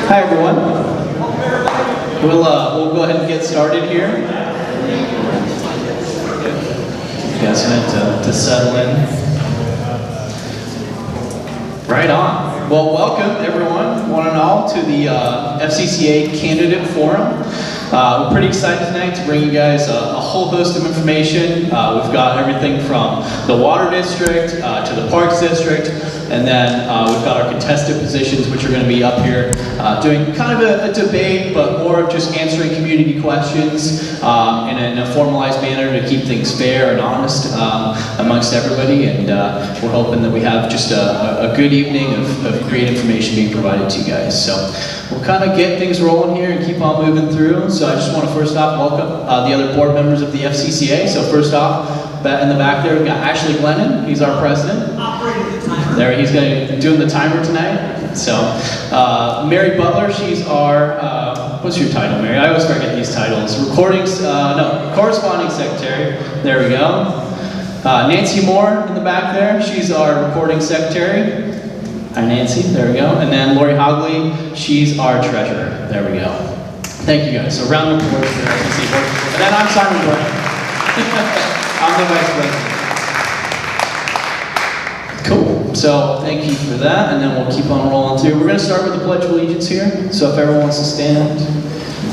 Hi everyone. We'll go ahead and get started here. You guys meant to settle in. Right on. Well, welcome everyone, one and all, to the FCCA Candidate Forum. We're pretty excited tonight to bring you guys a whole host of information. We've got everything from the Water District to the Parks District, and then we've got our contested positions, which are going to be up here doing kind of a debate, but more of just answering community questions in a formalized manner to keep things fair and honest amongst everybody. And we're hoping that we have just a good evening of great information being provided to you guys. So we'll kind of get things rolling here and keep on moving through. So I just want to first off welcome the other board members of the FCCA. So first off, in the back there, we've got Ashley Glennon. He's our president. Operating the timer. There, he's doing the timer tonight. So Mary Butler, she's our, what's your title, Mary? I always forget these titles. Corresponding secretary. There we go. Nancy Moore in the back there. She's our recording secretary. Hi, Nancy. There we go. And then Lori Hogley, she's our treasurer. There we go. Thank you guys. So round of applause for FCC board. And then I'm Simon Brown. I'm the vice president. Cool. So thank you for that, and then we'll keep on rolling through. We're going to start with the Pledge of Allegiance here. So if everyone wants to stand,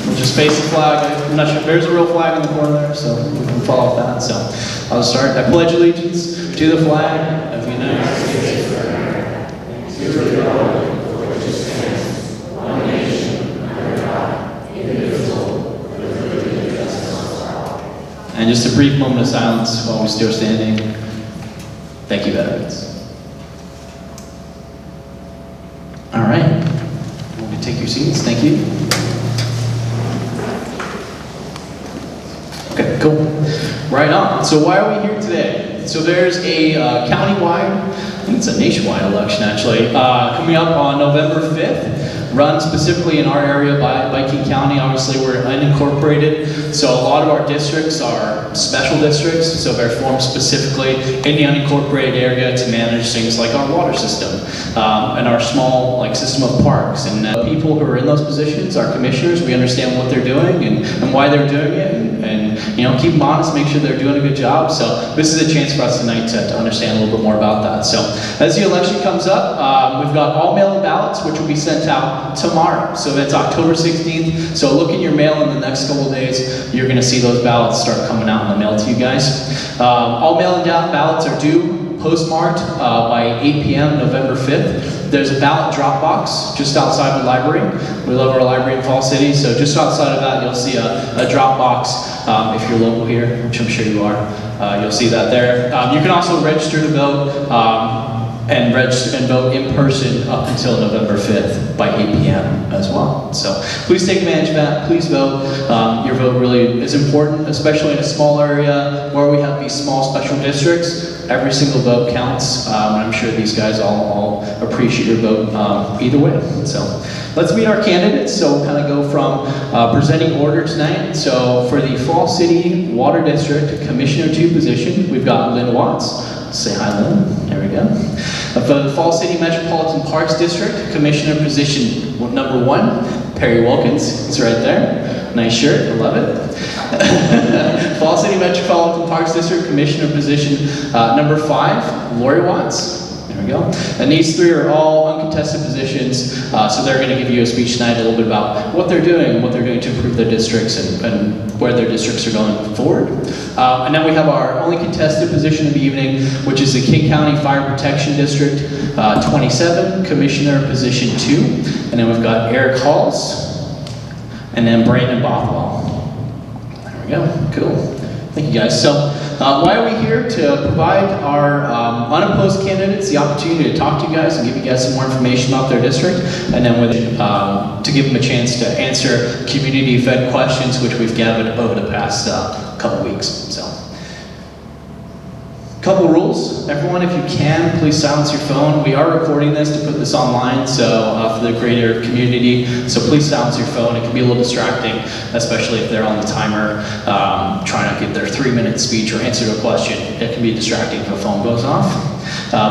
we'll just face the flag. I'm not sure. There's a real flag in the corner there, so we can follow that. So I'll start. I pledge allegiance to the flag of the United States of America, to the republic for which it stands, one nation, under God, indivisible, with liberty and justice for all. And just a brief moment of silence while we still standing. Thank you, veterans. All right. You can take your seats. Thank you. Okay, cool. Right on. So why are we here today? So there's a countywide, I think it's a nationwide election actually, coming up on November 5th. Run specifically in our area by King County. Obviously, we're unincorporated, so a lot of our districts are special districts, so they're formed specifically in the unincorporated area to manage things like our water system and our small system of parks. And people who are in those positions, our commissioners, we understand what they're doing and why they're doing it, and keep them honest, make sure they're doing a good job. So this is a chance for us tonight to understand a little bit more about that. So as the election comes up, we've got all mail-in ballots, which will be sent out tomorrow. So that's October 16th. So look in your mail in the next couple of days. You're going to see those ballots start coming out in the mail to you guys. All mail-in ballots are due postmarked by 8 p.m. November 5th. There's a ballot drop box just outside the library. We love our library in Fall City, so just outside of that you'll see a drop box if you're local here, which I'm sure you are. You'll see that there. You can also register to vote and register and vote in person up until November 5th by 8 p.m. as well. So please take advantage of that. Please vote. Your vote really is important, especially in a small area where we have these small special districts. Every single vote counts, and I'm sure these guys all appreciate your vote either way. So let's meet our candidates. So we'll kind of go from presenting order tonight. So for the Fall City Water District Commissioner 2 position, we've got Lynn Watts. Say hi, Lynn. There we go. For the Fall City Metropolitan Parks District, Commissioner position number 1, Perry Wilkins. He's right there. Nice shirt. I love it. Fall City Metropolitan Parks District, Commissioner position number 5, Lori Watts. There we go. And these 3 are all uncontested positions, so they're going to give you a speech tonight a little bit about what they're doing, what they're doing to improve their districts, and where their districts are going forward. And then we have our only contested position of the evening, which is the King County Fire Protection District 27, Commissioner position 2. And then we've got Eric Halls, and then Brandon Bothwell. There we go. Cool. Thank you guys. So why are we here? To provide our unopposed candidates the opportunity to talk to you guys and give you guys some more information about their district, and then to give them a chance to answer community-fed questions which we've gathered over the past couple weeks. So, couple rules. Everyone, if you can, please silence your phone. We are recording this to put this online, so for the greater community. So please silence your phone. It can be a little distracting, especially if they're on the timer trying to give their 3-minute speech or answer a question. It can be distracting if the phone goes off.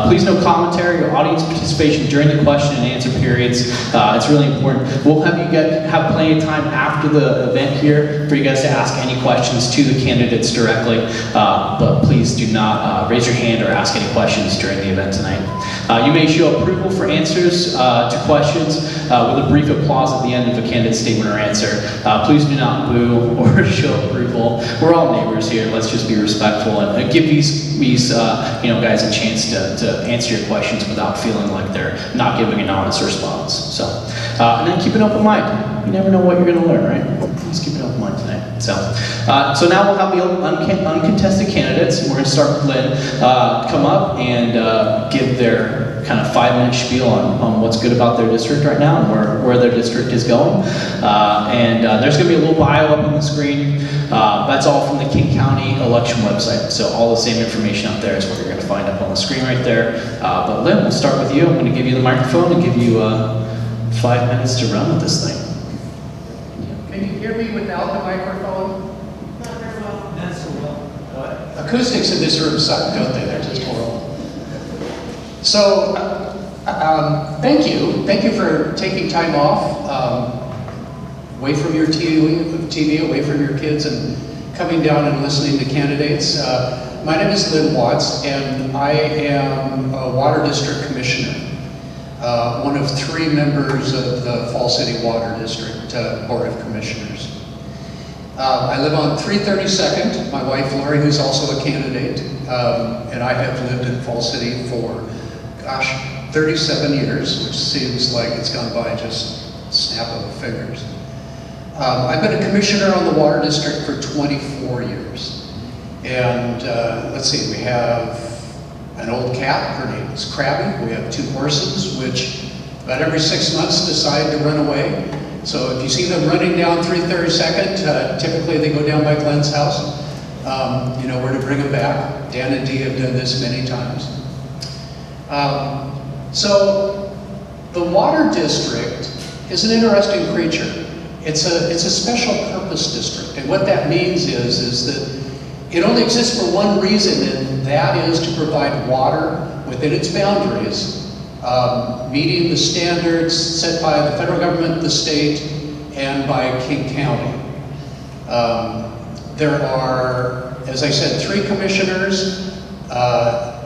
Please no commentary or audience participation during the question and answer periods. It's really important. We'll have you have plenty of time after the event here for you guys to ask any questions to the candidates directly, but please do not raise your hand or ask any questions during the event tonight. You may show approval for answers to questions with a brief applause at the end of a candidate's statement or answer. Please do not boo or show approval. We're all neighbors here. Let's just be respectful and give these guys a chance to answer your questions without feeling like they're not giving an honest response. So, and then keep an open mind. You never know what you're going to learn, right? Let's keep an open mind tonight. So now we'll have the uncontested candidates, and we're going to start with Lynn come up and give their kind of 5-minute spiel on what's good about their district right now and where their district is going. There's going to be a little bio up on the screen. That's all from the King County election website. So all the same information up there is what you're going to find up on the screen right there. But Lynn, we'll start with you. I'm going to give you the microphone and give you 5 minutes to run with this thing. Can you hear me without the microphone? Not very well. Not so well. What? Acoustics in this room suck, don't they? They're just horrible. So, thank you. Thank you for taking time off, away from your TV, away from your kids, and coming down and listening to candidates. My name is Lynn Watts, and I am a Water District Commissioner, one of 3 members of the Fall City Water District Board of Commissioners. I live on 332nd. My wife Lori, who's also a candidate, and I have lived in Fall City for 37 years, which seems like it's gone by just a snap of the fingers. I've been a commissioner on the Water District for 24 years. And let's see, we have an old cat, her name is Krabby. We have 2 horses, which about every 6 months decide to run away. So if you see them running down 332nd, typically they go down by Glenn's house. You know where to bring them back. Dan and Dee have done this many times. So the Water District is an interesting creature. It's a special purpose district, and what that means is that it only exists for one reason, and that is to provide water within its boundaries, meeting the standards set by the federal government, the state, and by King County. There are, as I said, 3 commissioners.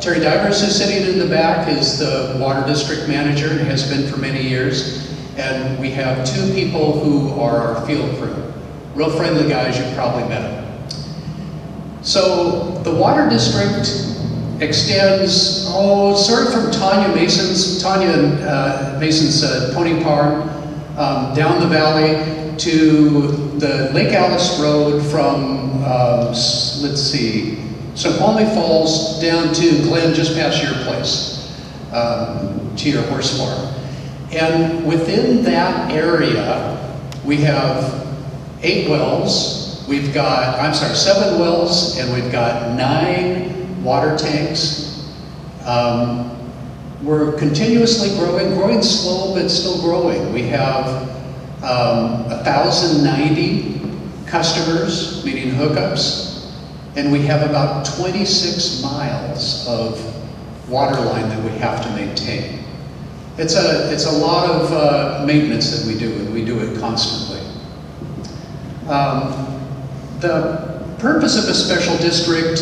Terry Divers, who's sitting in the back, is the Water District Manager and has been for many years. And we have 2 people who are our field crew. Real friendly guys, you've probably met them. So the Water District extends, sort of from Tanya Mason's Pony Farm, down the valley to the Lake Alice Road from, let's see, Snoqualmie Falls down to Glen, just past your place, to your horse farm. And within that area, we have 8 wells. We've got, 7 wells, and we've got 9 water tanks. We're continuously growing slow, but still growing. We have 1,090 customers, meaning hookups. And we have about 26 miles of water line that we have to maintain. It's a lot of maintenance that we do, and we do it constantly. The purpose of a special district,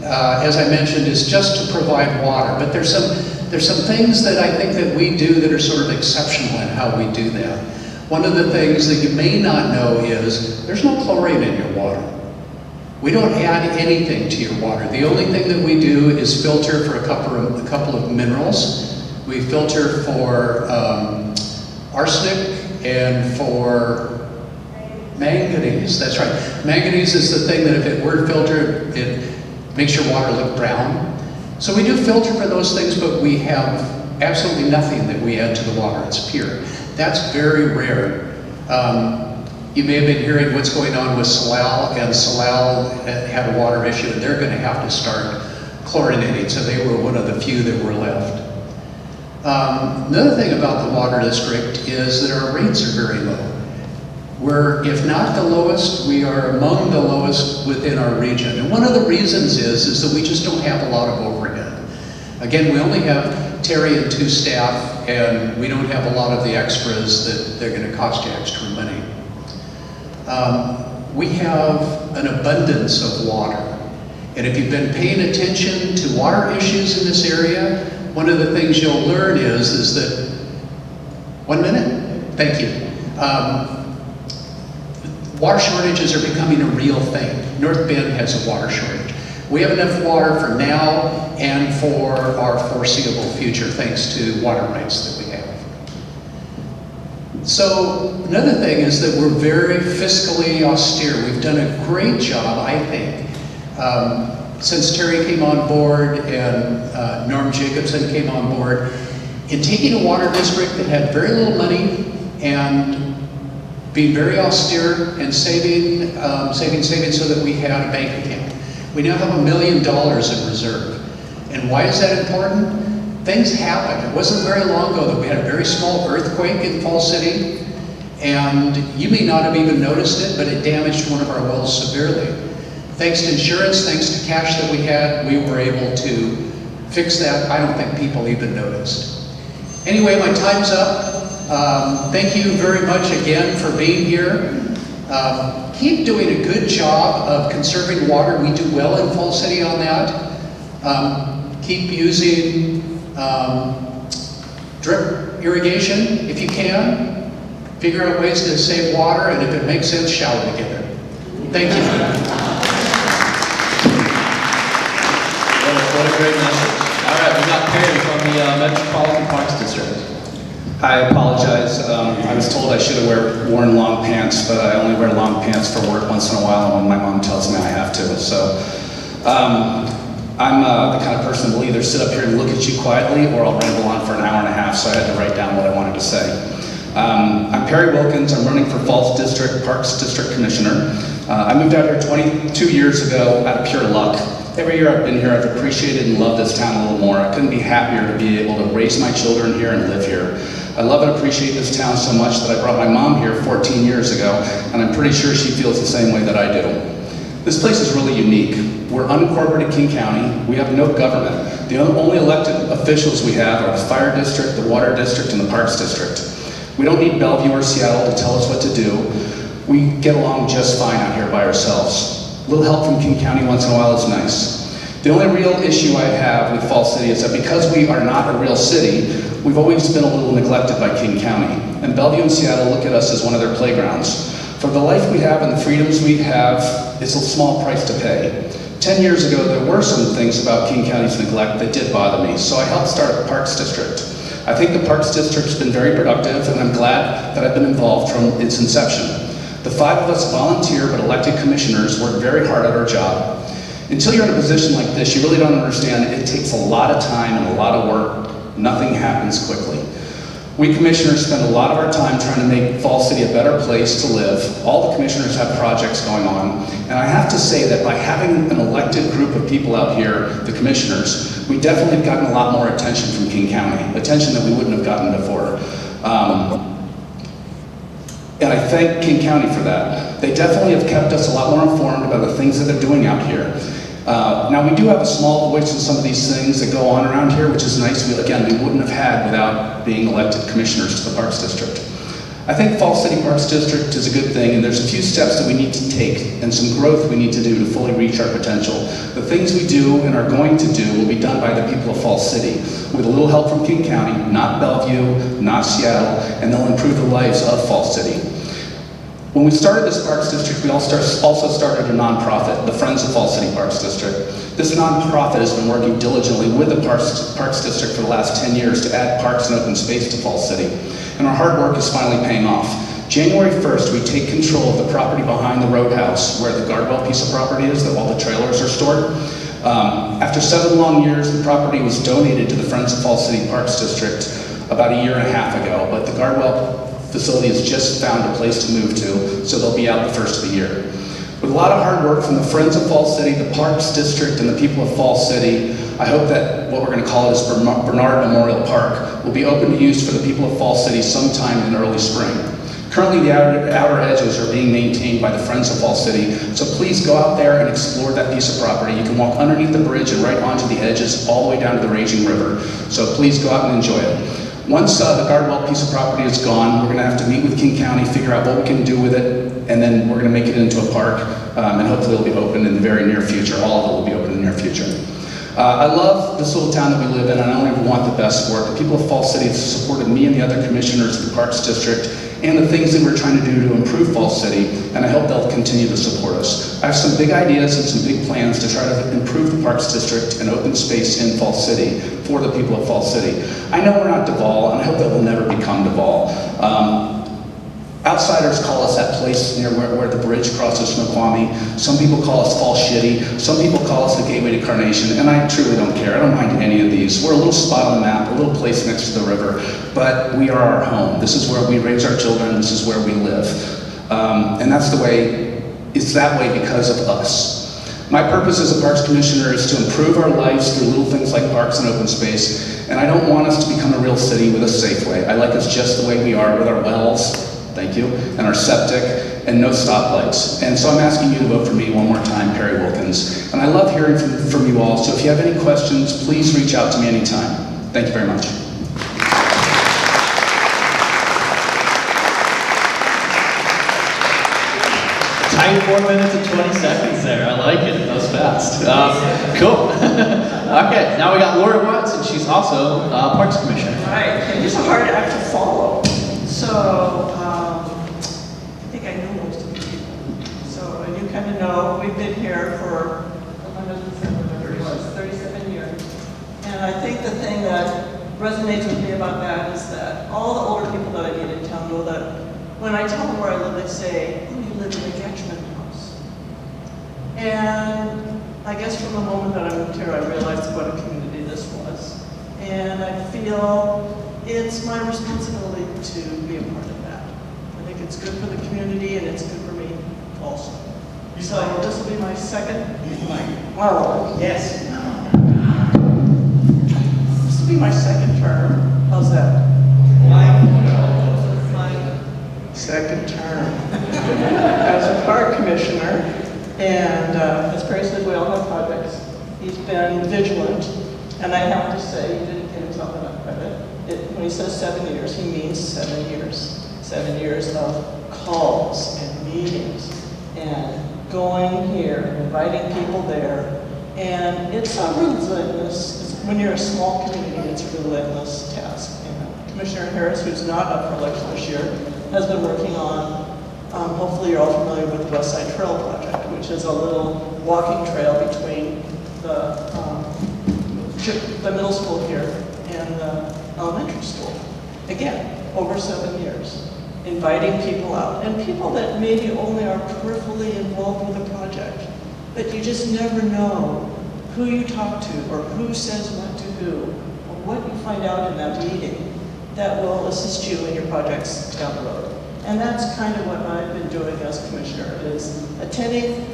as I mentioned, is just to provide water. But there's some things that I think that we do that are sort of exceptional in how we do that. One of the things that you may not know is there's no chlorine in your water. We don't add anything to your water. The only thing that we do is filter for a couple of minerals. We filter for arsenic and for manganese. That's right. Manganese is the thing that if it were filtered, it makes your water look brown. So we do filter for those things, but we have absolutely nothing that we add to the water. It's pure. That's very rare. You may have been hearing what's going on with Salal, and Salal had a water issue, and they're going to have to start chlorinating, so they were one of the few that were left. Another thing about the Water District is that our rates are very low. We're, if not the lowest, we are among the lowest within our region. And one of the reasons is that we just don't have a lot of overhead. Again, we only have Terry and 2 staff, and we don't have a lot of the extras that they're going to cost you extra money. We have an abundance of water. And if you've been paying attention to water issues in this area, one of the things you'll learn is that, 1 minute? Thank you. Water shortages are becoming a real thing. North Bend has a water shortage. We have enough water for now and for our foreseeable future, thanks to water rights that we have. So another thing is that we're very fiscally austere. We've done a great job, I think, since Terry came on board and Norm Jacobson came on board, in taking a water district that had very little money and being very austere and saving so that we had a bank account. We now have $1 million in reserve. And why is that important? Things happen. It wasn't very long ago that we had a very small earthquake in Falls City, and you may not have even noticed it, but it damaged one of our wells severely. Thanks to insurance, thanks to cash that we had, we were able to fix that. I don't think people even noticed. Anyway, my time's up. Thank you very much again for being here. Keep doing a good job of conserving water. We do well in Falls City on that. Keep using drip irrigation if you can. Figure out ways to save water, and if it makes sense, shower together. Thank you. What a great message. All right, we got Perry from the Metropolitan Parks District. I apologize. I was told I should have worn long pants, but I only wear long pants for work once in a while when my mom tells me I have to. So I'm the kind of person who will either sit up here and look at you quietly, or I'll ramble on for an hour and a half, so I had to write down what I wanted to say. I'm Perry Wilkins. I'm running for Falls District Parks District Commissioner. I moved out here 22 years ago out of pure luck. Every year I've been here, I've appreciated and loved this town a little more. I couldn't be happier to be able to raise my children here and live here. I love and appreciate this town so much that I brought my mom here 14 years ago, and I'm pretty sure she feels the same way that I do. This place is really unique. We're unincorporated King County. We have no government. The only elected officials we have are the Fire District, the Water District, and the Parks District. We don't need Bellevue or Seattle to tell us what to do. We get along just fine out here by ourselves. A little help from King County once in a while is nice. The only real issue I have with Falls City is that because we are not a real city, we've always been a little neglected by King County. And Bellevue and Seattle look at us as one of their playgrounds. For the life we have and the freedoms we have, it's a small price to pay. 10 years ago, there were some things about King County's neglect that did bother me, so I helped start the Parks District. I think the Parks District's been very productive, and I'm glad that I've been involved from its inception. The 5 of us volunteer but elected commissioners work very hard at our job. Until you're in a position like this, you really don't understand it takes a lot of time and a lot of work. Nothing happens quickly. We commissioners spend a lot of our time trying to make Falls City a better place to live. All the commissioners have projects going on, and I have to say that by having an elected group of people out here, the commissioners, we definitely have gotten a lot more attention from King County, attention that we wouldn't have gotten before. And I thank King County for that. They definitely have kept us a lot more informed about the things that they're doing out here. Now, we do have a small voice in some of these things that go on around here, which is nice. We wouldn't have had without being elected commissioners to the Parks District. I think Falls City Parks District is a good thing, and there's a few steps that we need to take and some growth we need to do to fully reach our potential. The things we do and are going to do will be done by the people of Falls City, with a little help from King County, not Bellevue, not Seattle, and they'll improve the lives of Falls City. When we started this Parks District, we also started a nonprofit, the Friends of Falls City Parks District. This nonprofit has been working diligently with the Parks District for the last 10 years to add parks and open space to Falls City. And our hard work is finally paying off. January 1st, we take control of the property behind the roadhouse, where the Guardwell piece of property is, that all the trailers are stored. After 7 long years, the property was donated to the Friends of Falls City Parks District about a year and a half ago, but the Guardwell facility has just found a place to move to, so they'll be out the first of the year. With a lot of hard work from the Friends of Falls City, the Parks District, and the people of Falls City, I hope that what we're going to call it is Bernard Memorial Park will be open to use for the people of Falls City sometime in early spring. Currently, the outer edges are being maintained by the Friends of Falls City, so please go out there and explore that piece of property. You can walk underneath the bridge and right onto the edges all the way down to the raging river. So please go out and enjoy it. Once the Gardwell piece of property is gone, we're going to have to meet with King County, figure out what we can do with it, and then we're going to make it into a park, and hopefully it'll be open in the very near future. All of it will be open in the near future. I love this little town that we live in, and I only want the best for it. The people of Falls City have supported me and the other commissioners of the Parks District and the things that we're trying to do to improve Falls City, and I hope they'll continue to support us. I have some big ideas and some big plans to try to improve the Parks District and open space in Falls City for the people of Falls City. I know we're not Duval, and I hope that we'll never become Duval. Outsiders call us that place near where the bridge crosses Snoqualmie. Some people call us Falls Shitty. Some people call us the gateway to Carnation, and I truly don't care. I don't mind any of these. We're a little spot on the map, a little place next to the river, but we are our home. This is where we raise our children. This is where we live. And that's the way, it's that way because of us. My purpose as a Parks Commissioner is to improve our lives through little things like parks and open space, and I don't want us to become a real city with a Safeway. I like us just the way we are with our wells, thank you, and our septic, and no stoplights. And so I'm asking you to vote for me one more time, Perry Wilkins. And I love hearing from you all, so if you have any questions, please reach out to me anytime. Thank you very much. Tight 4 minutes and 20 seconds there. I like it. That was fast. Cool. Okay, now we got Laura Watson. She's also Parks Commissioner. Right, and it's a hard act to follow. So, I think I know most of the people. So, and you kind of know, we've been here for, 37 years. And I think the thing that resonates with me about that is that all the older people that I meet in town know that when I tell them where I live, they say, oh, you live in a Gatchman house. And I guess from the moment that I moved here, I realized what a community this was. And I feel it's my responsibility to be a part of that. I think it's good for the community and it's good for me also. So this will be my second, well, yes. This will be my second term. How's that? Second term as a park commissioner. And as Perry said, we all have projects. He's been vigilant. And I have to say, he didn't give himself enough credit. When he says 7 years, he means 7 years. 7 years of calls and meetings and going here, inviting people there. And it's a relentless, when you're a small community, it's a relentless task. And Commissioner Harris, who's not up for election this year, has been working on, hopefully you're all familiar with the West Side Trail Project, which is a little walking trail between the middle school here and the elementary school. Again, over 7 years, inviting people out, and people that maybe only are peripherally involved with the project, but you just never know who you talk to or who says what to who, or what you find out in that meeting that will assist you in your projects down the road. And that's kind of what I've been doing as commissioner, is attending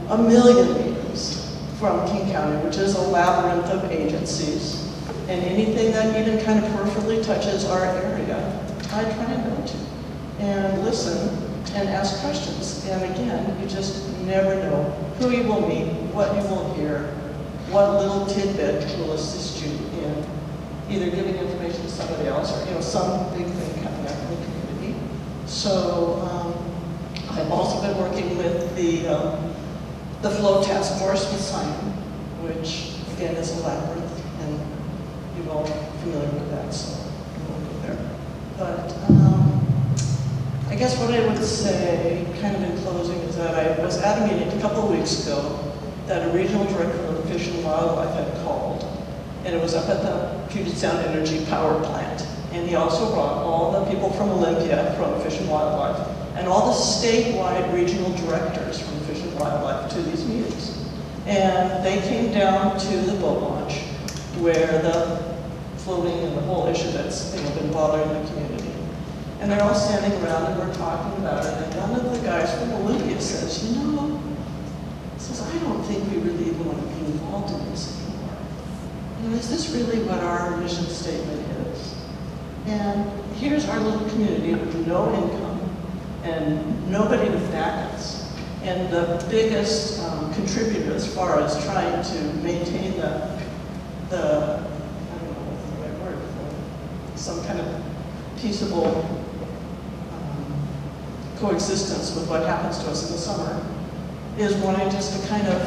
a million meetings from King County, which is a labyrinth of agencies. And anything that even kind of peripherally touches our area, I try and go to and listen and ask questions. And again, you just never know who you will meet, what you will hear, what little tidbit will assist you in either giving information to somebody else or some big thing coming up in the community. So I've also been working with the Flow Task Force with Simon, which again is a labyrinth, and you're all familiar with that, so I won't go there. But I guess what I would say, kind of in closing, is that I was at a meeting a couple of weeks ago that a regional director of Fish and Wildlife had called, and it was up at the Puget Sound Energy Power Plant. And he also brought all the people from Olympia, from Fish and Wildlife, and all the statewide regional directors from Fish and Wildlife to these meetings. And they came down to the boat launch, where the floating and the whole issue that's been bothering the community. And they're all standing around and we're talking about it, and one of the guys from Olympia says, I don't think we really even want to be involved in this anymore. Is this really what our mission statement is? And here's our little community with no income, and nobody to back us. And the biggest contributor as far as trying to maintain the I don't know what's the right word, some kind of peaceable coexistence with what happens to us in the summer is wanting just to kind of,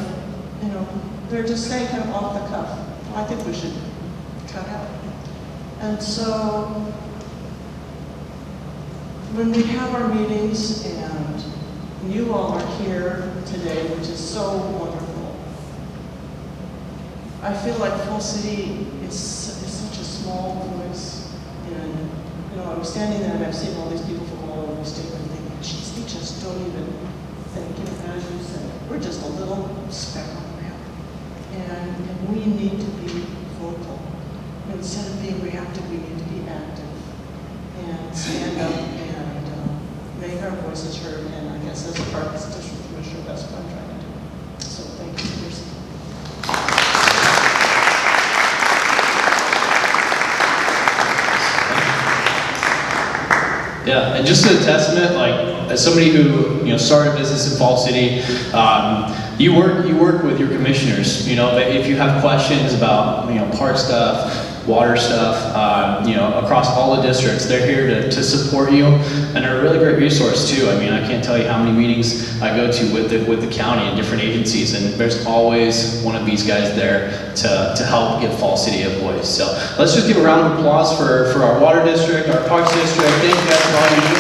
they're just saying kind of off the cuff, I think we should cut out. And so when we have our meetings and you all are here today, which is so wonderful, I feel like Fall City is such a small voice. And, I'm standing there and I've seen all these people from all over the state and I'm thinking, geez, they just don't even think, as you said, we're just a little speck on the map. And we need to be vocal. Instead of being reactive, we need to be active and stand up and make our voices heard. And I guess as a Parks District Commissioner, that's what I'm trying to do. So thank you for your support. Yeah, and just a testament, like, as somebody who, started a business in Fall City, you work with your commissioners, if you have questions about, park stuff, water stuff, across all the districts, they're here to support you, and they're a really great resource too. I mean, I can't tell you how many meetings I go to with the county and different agencies, and there's always one of these guys there to help give Fall City a voice. So let's just give a round of applause for our water district, our parks district. Thank you guys for all you do.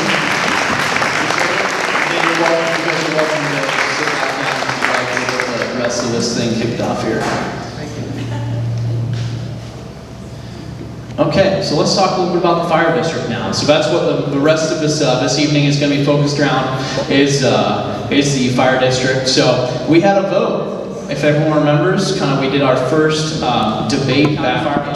And you're welcome, you guys are welcome to sit back down and get the rest of this thing kicked off here. Okay, so let's talk a little bit about the fire district now. So that's what the rest of this evening is going to be focused around is the fire district. So we had a vote, if everyone remembers. We did our first debate at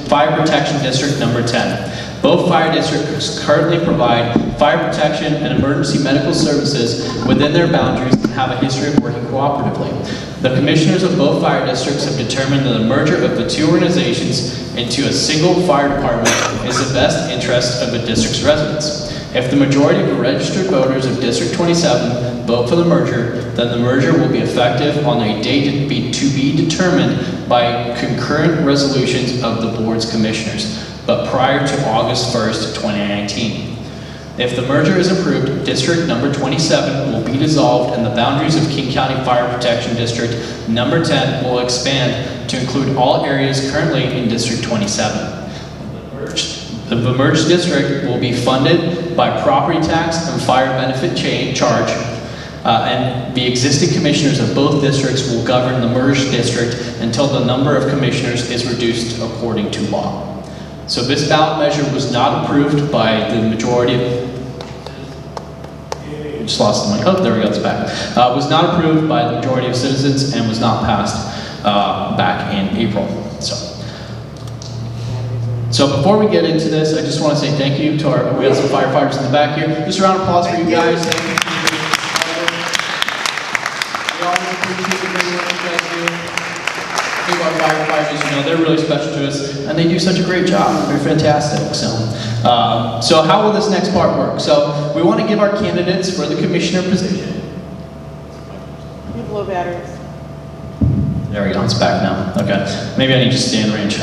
Fire Protection District number 10. Both fire districts currently provide fire protection and emergency medical services within their boundaries and have a history of working cooperatively. The commissioners of both fire districts have determined that the merger of the two organizations into a single fire department is the best interest of the district's residents. If the majority of the registered voters of District 27 vote for the merger, then the merger will be effective on a date to be determined by concurrent resolutions of the board's commissioners, but prior to August 1st, 2019. If the merger is approved, District number 27 will be dissolved and the boundaries of King County Fire Protection District number 10 will expand to include all areas currently in District 27. The merged district will be funded by property tax and fire benefit charge, and the existing commissioners of both districts will govern the merged district until the number of commissioners is reduced according to law. So this ballot measure was not approved by the majority of, just lost the mic, oh, there we go, it's back. Was not approved by the majority of citizens and was not passed back in April. So before we get into this, I just want to say thank you to we have some firefighters in the back here. Just a round of applause for you guys. Thank you. We all appreciate the great work you guys do. Our firefighters, they're really special to us, and they do such a great job. They're fantastic. So how will this next part work? So we want to give our candidates for the commissioner position. You have low batteries. There we go, it's back now. Okay, maybe I need to stay in range.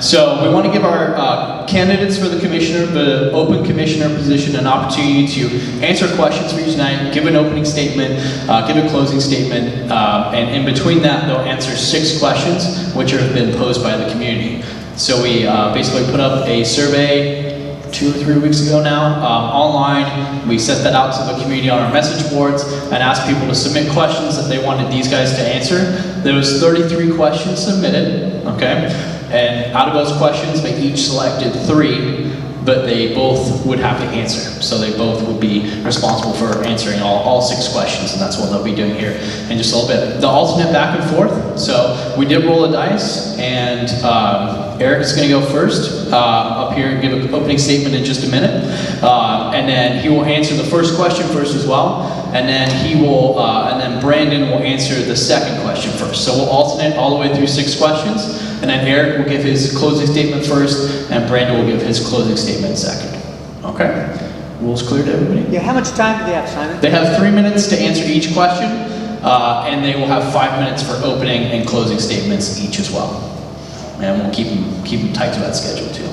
So we want to give our candidates for the open commissioner position an opportunity to answer questions for you tonight, give an opening statement, give a closing statement, and in between that, they'll answer 6 questions which have been posed by the community. So we basically put up a survey 2 or 3 weeks ago now, online. We sent that out to the community on our message boards and asked people to submit questions that they wanted these guys to answer. There was 33 questions submitted, okay? And out of those questions, they each selected 3, but they both would have to answer. So they both would be responsible for answering all 6 questions, and that's what they'll be doing here in just a little bit. The alternate back and forth, so we did roll a dice, and Eric is going to go first up here and give an opening statement in just a minute. And then he will answer the first question first as well, and then and then Brandon will answer the second question first. So we'll alternate all the way through 6 questions, and then Eric will give his closing statement first, and Brandon will give his closing statement second. Okay? rules clear to everybody? Yeah, how much time do they have, Simon? They have 3 minutes to answer each question, and they will have 5 minutes for opening and closing statements each as well. And we'll keep them tight to that schedule too.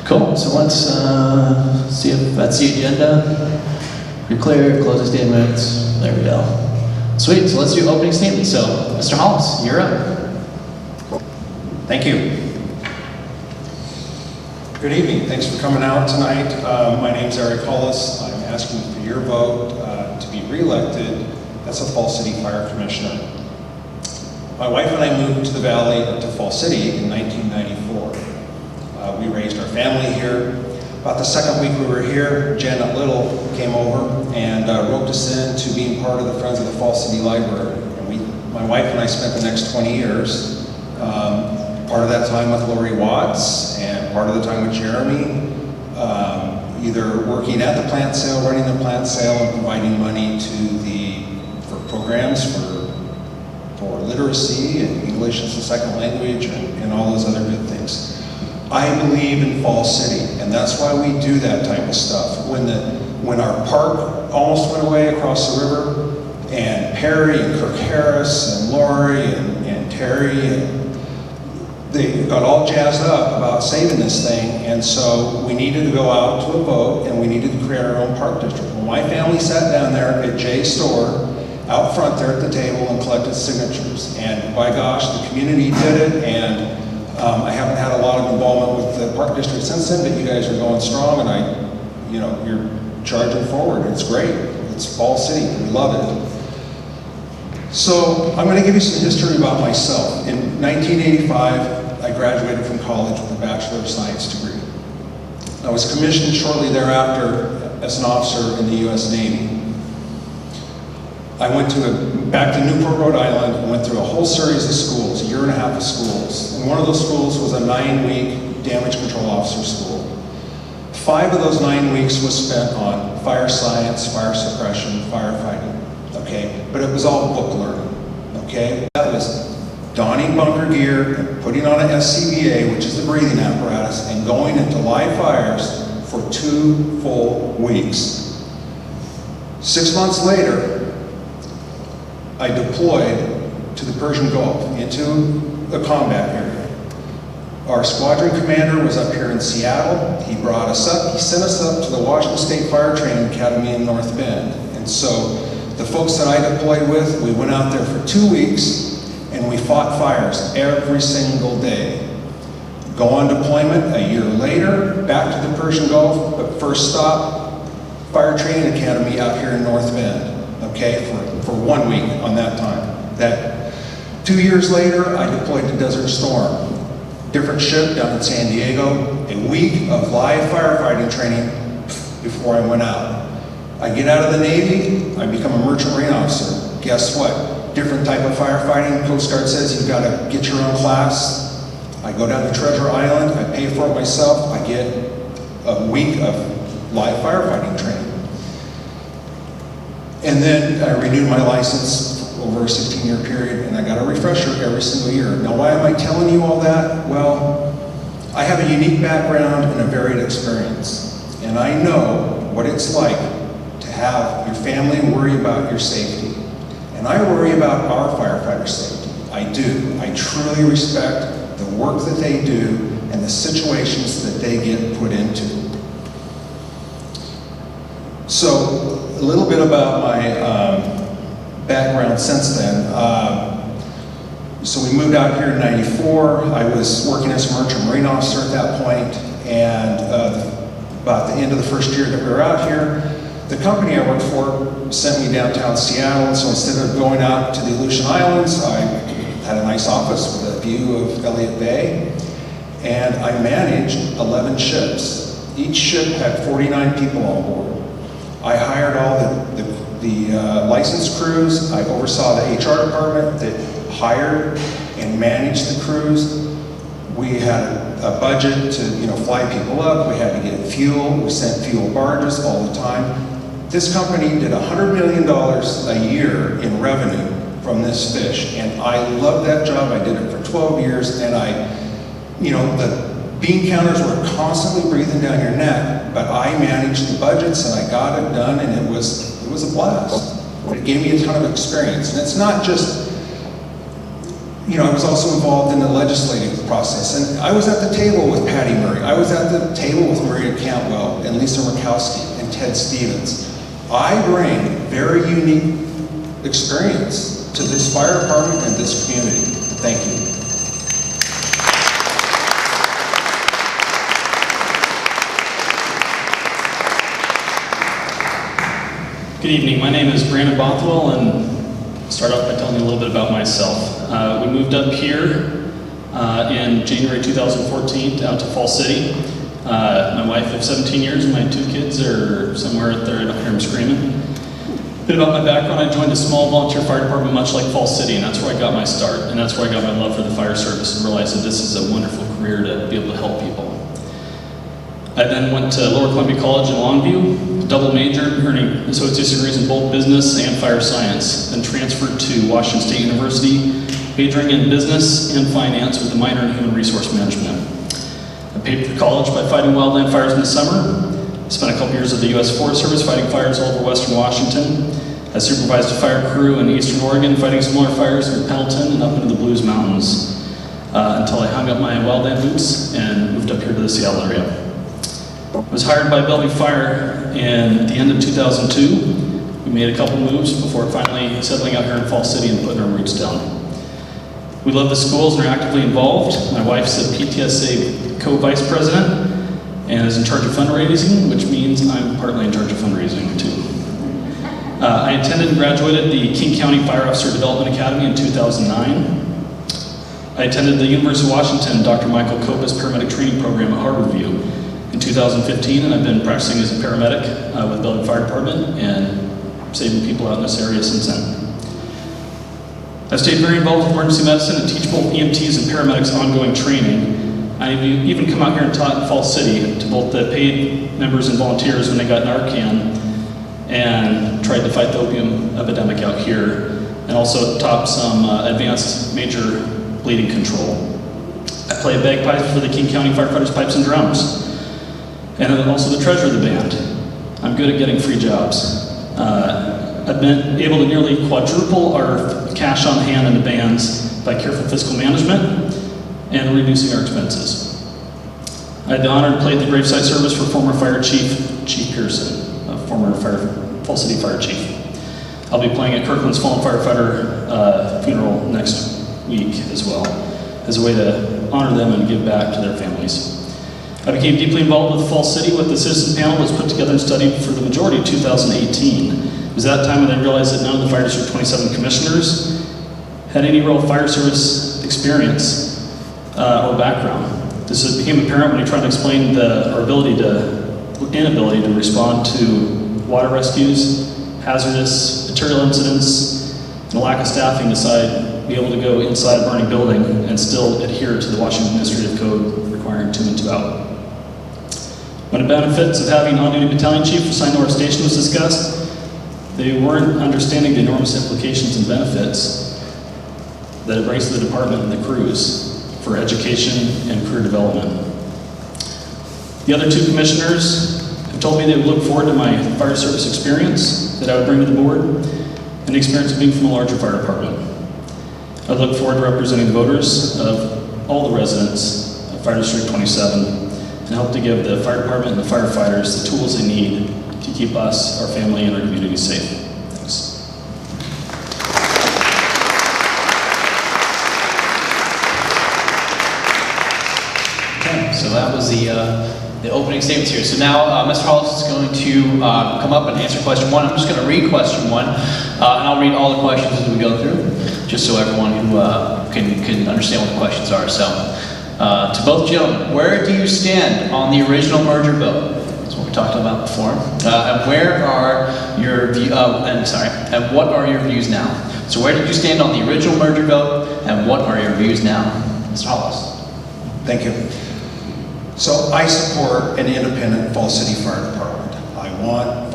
Cool, so let's see if that's the agenda. You're clear, closing statements, there we go. Sweet, so let's do opening statements. So, Mr. Hollis, you're up. Thank you. Good evening. Thanks for coming out tonight. My name's Eric Hollis. I'm asking for your vote to be re-elected as a Falls City Fire Commissioner. My wife and I moved to the Valley, to Falls City in 1994. We raised our family here. About the second week we were here, Janet Little came over and roped us into being part of the Friends of the Falls City Library. And my wife and I spent the next 20 years, part of that time with Lori Watts and part of the time with Jeremy, either working at the plant sale, running the plant sale, and providing money for programs for literacy and English as a second language and all those other good things. I believe in Falls City, and that's why we do that type of stuff. When our park almost went away across the river, and Perry and Kirk Harris and Lori and Terry, they got all jazzed up about saving this thing, and so we needed to go out to a vote, and we needed to create our own park district. Well, my family sat down there at Jay's store, out front there at the table, and collected signatures. And by gosh, the community did it, and I haven't had a lot of involvement with the park district since then, but you guys are going strong, and you're charging forward. It's great. It's Falls City. We love it. So I'm going to give you some history about myself. In 1985, I graduated from college with a Bachelor of Science degree. I was commissioned shortly thereafter as an officer in the U.S. Navy. I went back to Newport, Rhode Island, and went through a whole series of schools, a year and a half of schools. And one of those schools was a 9-week damage control officer school. 5 of those 9 weeks was spent on fire science, fire suppression, firefighting, okay? But it was all book learning, okay? That was donning bunker gear, and putting on an SCBA, which is the breathing apparatus, and going into live fires for 2 full weeks. 6 months later, I deployed to the Persian Gulf, into the combat area. Our squadron commander was up here in Seattle. He brought us up, he sent us up to the Washington State Fire Training Academy in North Bend. And so the folks that I deployed with, we went out there for 2 weeks and we fought fires every single day. Go on deployment a year later, back to the Persian Gulf, but first stop, Fire Training Academy out here in North Bend, okay, for 1 week on that time. That 2 years later, I deployed to Desert Storm. Different ship down in San Diego, a week of live firefighting training before I went out. I get out of the Navy, I become a merchant marine officer. Guess what? Different type of firefighting. Coast Guard says you've got to get your own class. I go down to Treasure Island, I pay for it myself, I get a week of live firefighting training. And then I renewed my license over a 16-year period, and I got a refresher every single year. Now, why am I telling you all that? Well, I have a unique background and a varied experience, and I know what it's like to have your family worry about your safety. And I worry about our firefighters' safety. I do. I truly respect the work that they do and the situations that they get put into. So, a little bit about my background since then. So we moved out here in '94. I was working as a merchant marine officer at that point, and about the end of the first year that we were out here, the company I worked for sent me downtown Seattle, so instead of going out to the Aleutian Islands, I had a nice office with a view of Elliott Bay, and I managed 11 ships. Each ship had 49 people on board. I hired all the licensed crews. I oversaw the HR department that hired and managed the crews. We had a budget to fly people up. We had to get fuel. We sent fuel barges all the time. This company did $100 million a year in revenue from this fish, and I loved that job. I did it for 12 years, and bean counters were constantly breathing down your neck, but I managed the budgets and I got it done, and it was a blast. It gave me a ton of experience. And it's not just, I was also involved in the legislative process. And I was at the table with Patty Murray. I was at the table with Maria Cantwell and Lisa Murkowski and Ted Stevens. I bring very unique experience to this fire department and this community. Thank you. Good evening, my name is Brandon Bothwell, and I'll start off by telling you a little bit about myself. We moved up here in January 2014 out to Fall City. My wife of 17 years and my 2 kids are somewhere out there, I don't hear them screaming. A bit about my background, I joined a small volunteer fire department much like Fall City, and that's where I got my start, and that's where I got my love for the fire service and realized that this is a wonderful career to be able to help people. I then went to Lower Columbia College in Longview, double majored, earning associate's degrees in both business and fire science, then transferred to Washington State University, majoring in business and finance with a minor in human resource management. I paid for college by fighting wildland fires in the summer. I spent a couple years at the U.S. Forest Service fighting fires all over western Washington. I supervised a fire crew in eastern Oregon fighting smaller fires near Pendleton and up into the Blues Mountains until I hung up my wildland boots and moved up here to the Seattle area. I was hired by Bellevue Fire in the end of 2002. We made a couple moves before finally settling out here in Fall City and putting our roots down. We love the schools and are actively involved. My wife's a PTSA co-vice president and is in charge of fundraising, which means I'm partly in charge of fundraising too. I attended and graduated the King County Fire Officer Development Academy in 2009. I attended the University of Washington Dr. Michael Kopis Paramedic Training Program at Harborview in 2015, and I've been practicing as a paramedic with Bellevue Fire Department and saving people out in this area since then. I've stayed very involved with emergency medicine and teach both EMTs and paramedics ongoing training. I've even come out here and taught in Fall City to both the paid members and volunteers when they got Narcan and tried to fight the opium epidemic out here, and also taught some advanced major bleeding control. I play bagpipes for the King County Firefighters Pipes and Drums, and I'm also the treasurer of the band. I'm good at getting free jobs. I've been able to nearly quadruple our cash on hand in the bands by careful fiscal management and reducing our expenses. I had the honor to play at the graveside service for former Fire Chief Pearson, a former Fall City Fire Chief. I'll be playing at Kirkland's fallen firefighter funeral next week as well, as a way to honor them and give back to their families. I became deeply involved with Fall City with the citizen panel that was put together and studied for the majority of 2018. It was that time when I realized that none of the Fire District 27 commissioners had any real fire service experience or background. This became apparent when we tried to explain our inability to respond to water rescues, hazardous material incidents, and a lack of staffing to be able to go inside a burning building and still adhere to the Washington Administrative Code requiring 2 and 2 out. When the benefits of having an on-duty battalion chief assigned to our station was discussed, they weren't understanding the enormous implications and benefits that it brings to the department and the crews for education and career development. The other 2 commissioners have told me they would look forward to my fire service experience that I would bring to the board and the experience of being from a larger fire department. I look forward to representing the voters of all the residents of Fire District 27 and help to give the fire department and the firefighters the tools they need to keep us, our family, and our community safe. Thanks. Okay, so that was the opening statements here. So now Mr. Hollis is going to come up and answer question 1. I'm just going to read question 1, and I'll read all the questions as we go through, just so everyone who can understand what the questions are. So, to both gentlemen, where do you stand on the original merger vote? That's what we talked about before. And where are your and what are your views now? So, where did you stand on the original merger vote, and what are your views now, Mr. Hollis? Thank you. So I support an independent Fall City Fire Department. I want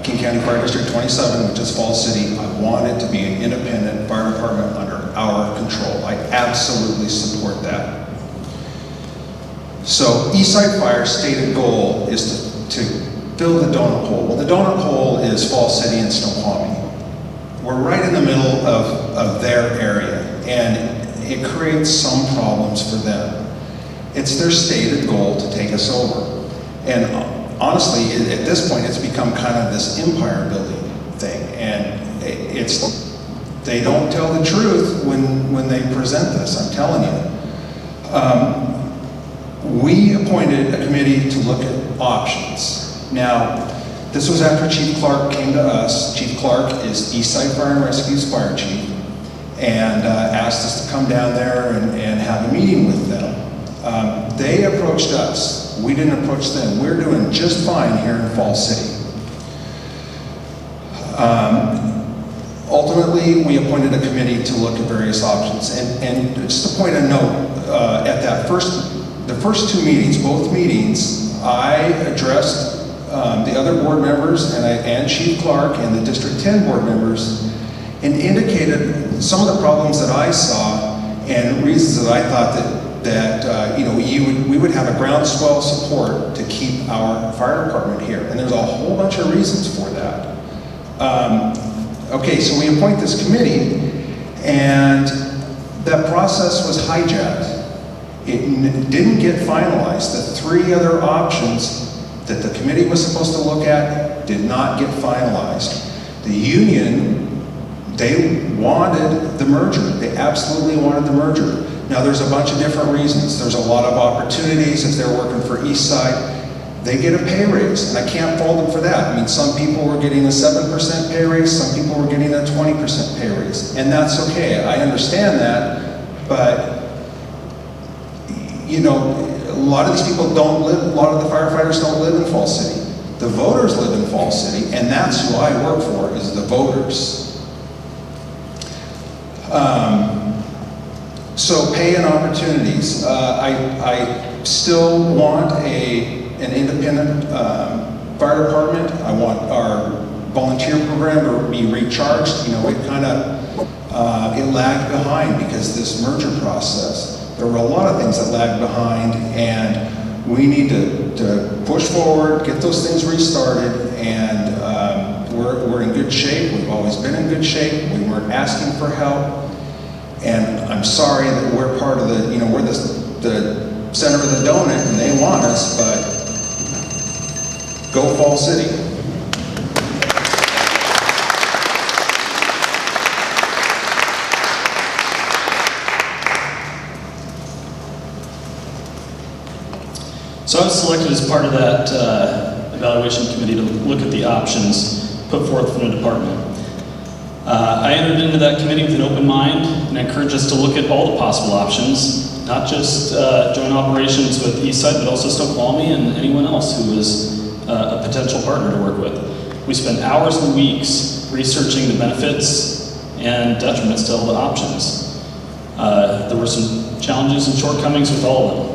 King County Fire District 27, which is Fall City, I want it to be an independent fire department under our control. I absolutely support that. So Eastside Fire's stated goal is to fill the donut hole. Well, the donut hole is Falls City and Snoqualmie. We're right in the middle of their area, and it creates some problems for them. It's their stated goal to take us over. And honestly, at this point, it's become kind of this empire building thing, and they don't tell the truth when they present this, I'm telling you. We appointed a committee to look at options. Now, this was after Chief Clark came to us. Chief Clark is Eastside Fire and Rescue's fire chief, and asked us to come down there and have a meeting with them. They approached us. We didn't approach them. We're doing just fine here in Falls City. Ultimately, we appointed a committee to look at various options. And just a point of note, at the first two meetings, both meetings, I addressed the other board members and Chief Clark and the District 10 board members, and indicated some of the problems that I saw and reasons that I thought that we would have a groundswell support to keep our fire department here. And there's a whole bunch of reasons for that. Okay, so we appoint this committee, and that process was hijacked. It didn't get finalized. The three other options that the committee was supposed to look at did not get finalized. The union, they wanted the merger. They absolutely wanted the merger. Now, there's a bunch of different reasons. There's a lot of opportunities. If they're working for Eastside, they get a pay raise, and I can't fault them for that. I mean, some people were getting a 7% pay raise, some people were getting a 20% pay raise, and that's okay. I understand that, but a lot of these people don't live, a lot of the firefighters don't live in Falls City. The voters live in Falls City, and that's who I work for, is the voters. So pay and opportunities. I still want an independent fire department. I want our volunteer program to be recharged. It kind of it lagged behind because this merger process. There were a lot of things that lagged behind, and we need to push forward, get those things restarted, and we're in good shape. We've always been in good shape. We weren't asking for help, and I'm sorry that we're part of we're the center of the donut, and they want us, but go Falls City. So I was selected as part of that evaluation committee to look at the options put forth from the department. I entered into that committee with an open mind and encouraged us to look at all the possible options, not just joint operations with Eastside, but also Snoqualmie and anyone else who was a potential partner to work with. We spent hours and weeks researching the benefits and detriments to all the options. There were some challenges and shortcomings with all of them.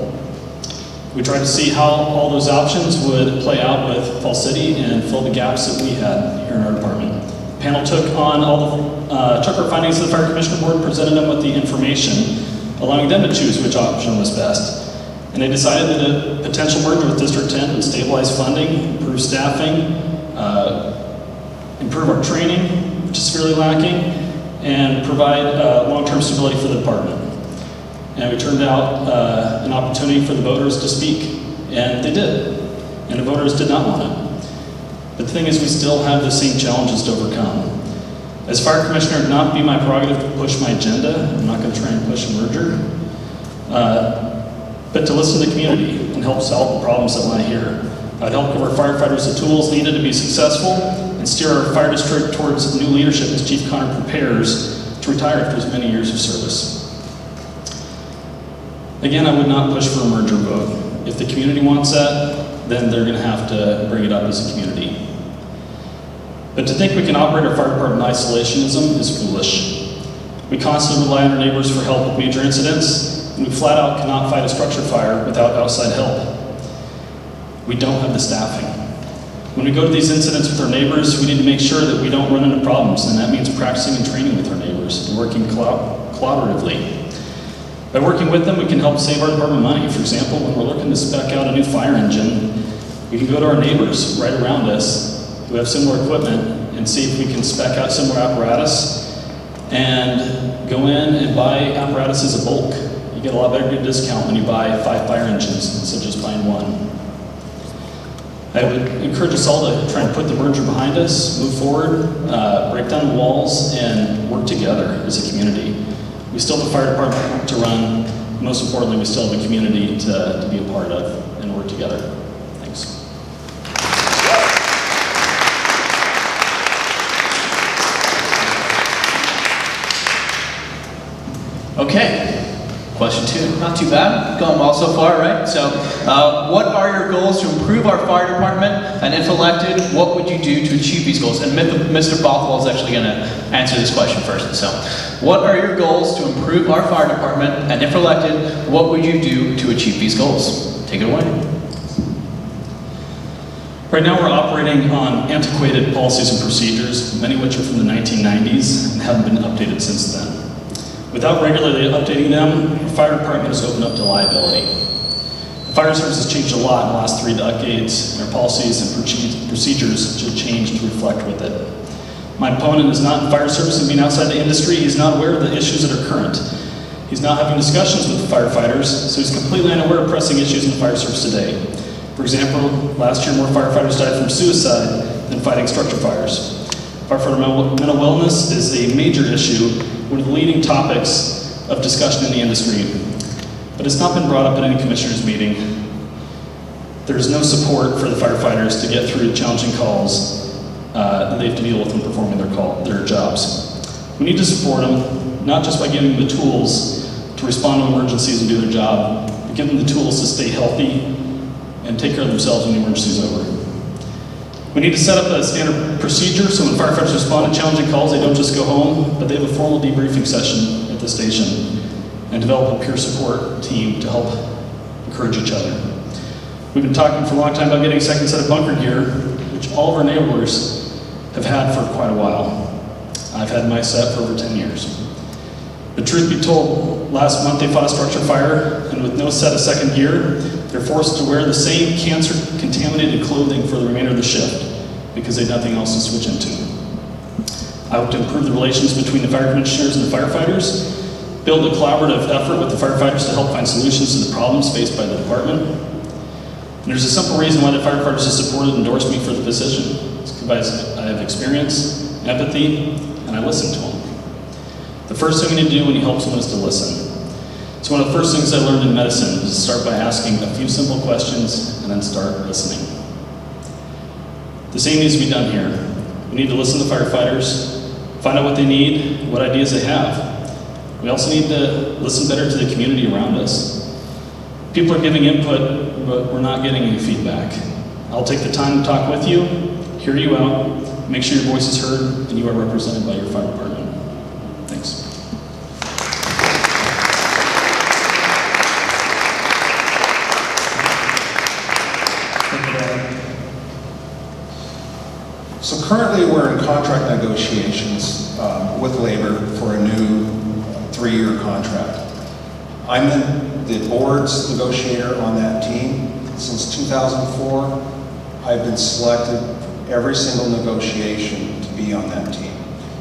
We tried to see how all those options would play out with Falls City and fill the gaps that we had here in our department. The panel took our findings to the Fire Commissioner Board, presented them with the information, allowing them to choose which option was best. And they decided that a potential merger with District 10 would stabilize funding, improve staffing, improve our training, which is severely lacking, and provide long-term stability for the department. And we turned out an opportunity for the voters to speak, and they did. And the voters did not want it. But the thing is, we still have the same challenges to overcome. As fire commissioner, it'd not be my prerogative to push my agenda. I'm not going to try and push a merger. But to listen to the community and help solve the problems that lie here. I'd help give our firefighters the tools needed to be successful and steer our fire district towards new leadership as Chief Connor prepares to retire after his many years of service. Again, I would not push for a merger vote. If the community wants that, then they're going to have to bring it up as a community. But to think we can operate our fire department in isolationism is foolish. We constantly rely on our neighbors for help with major incidents, and we flat out cannot fight a structure fire without outside help. We don't have the staffing. When we go to these incidents with our neighbors, we need to make sure that we don't run into problems, and that means practicing and training with our neighbors and working collaboratively. By working with them, we can help save our department money. For example, when we're looking to spec out a new fire engine, we can go to our neighbors right around us who have similar equipment and see if we can spec out similar apparatus and go in and buy apparatus as a bulk. You get a lot better discount when you buy 5 fire engines instead of just buying 1. I would encourage us all to try and put the merger behind us, move forward, break down the walls, and work together as a community. We still have a fire department to run. Most importantly, we still have a community to be a part of and work together. Thanks. Okay, question 2, not too bad, going well so far, right? So, what are your goals to improve our fire department? And if elected, what would you do to achieve these goals? And Mr. Bothwell is actually going to answer this question first. So, what are your goals to improve our fire department? And if elected, what would you do to achieve these goals? Take it away. Right now we're operating on antiquated policies and procedures, many of which are from the 1990s and haven't been updated since then. Without regularly updating them, our fire department is open up to liability. The fire service has changed a lot in the last 3 decades, and our policies and procedures should change to reflect with it. My opponent is not in fire service and being outside the industry, he's not aware of the issues that are current. He's not having discussions with the firefighters, so he's completely unaware of pressing issues in the fire service today. For example, last year more firefighters died from suicide than fighting structure fires. Firefighter mental wellness is a major issue, one of the leading topics of discussion in the industry, but it's not been brought up at any commissioners meeting. There's no support for the firefighters to get through challenging calls that they have to deal with when performing their jobs. We need to support them, not just by giving them the tools to respond to emergencies and do their job, but give them the tools to stay healthy and take care of themselves when the emergency is over. We need to set up a standard procedure so when firefighters respond to challenging calls, they don't just go home, but they have a formal debriefing session at the station and develop a peer support team to help encourage each other. We've been talking for a long time about getting a second set of bunker gear, which all of our neighbors have had for quite a while. I've had my set for over 10 years. The truth be told, last month they fought a structure fire, and with no set of second gear, they're forced to wear the same cancer-contaminated clothing for the remainder of the shift because they have nothing else to switch into. I hope to improve the relations between the fire commissioners and the firefighters, build a collaborative effort with the firefighters to help find solutions to the problems faced by the department. And there's a simple reason why the firefighters have supported and endorsed me for the position. It's because I have experience, empathy, and I listen to them. The first thing you need to do when you help someone is to listen. It's one of the first things I learned in medicine, is to start by asking a few simple questions and then start listening. The same needs to be done here. We need to listen to firefighters, find out what they need, what ideas they have. We also need to listen better to the community around us. People are giving input, but we're not getting any feedback. I'll take the time to talk with you, hear you out, make sure your voice is heard, and you are represented by your fire department. Thanks. So currently, we're in contract negotiations with labor for a new 3-year contract. I'm the board's negotiator on that team. Since 2004, I've been selected for every single negotiation to be on that team.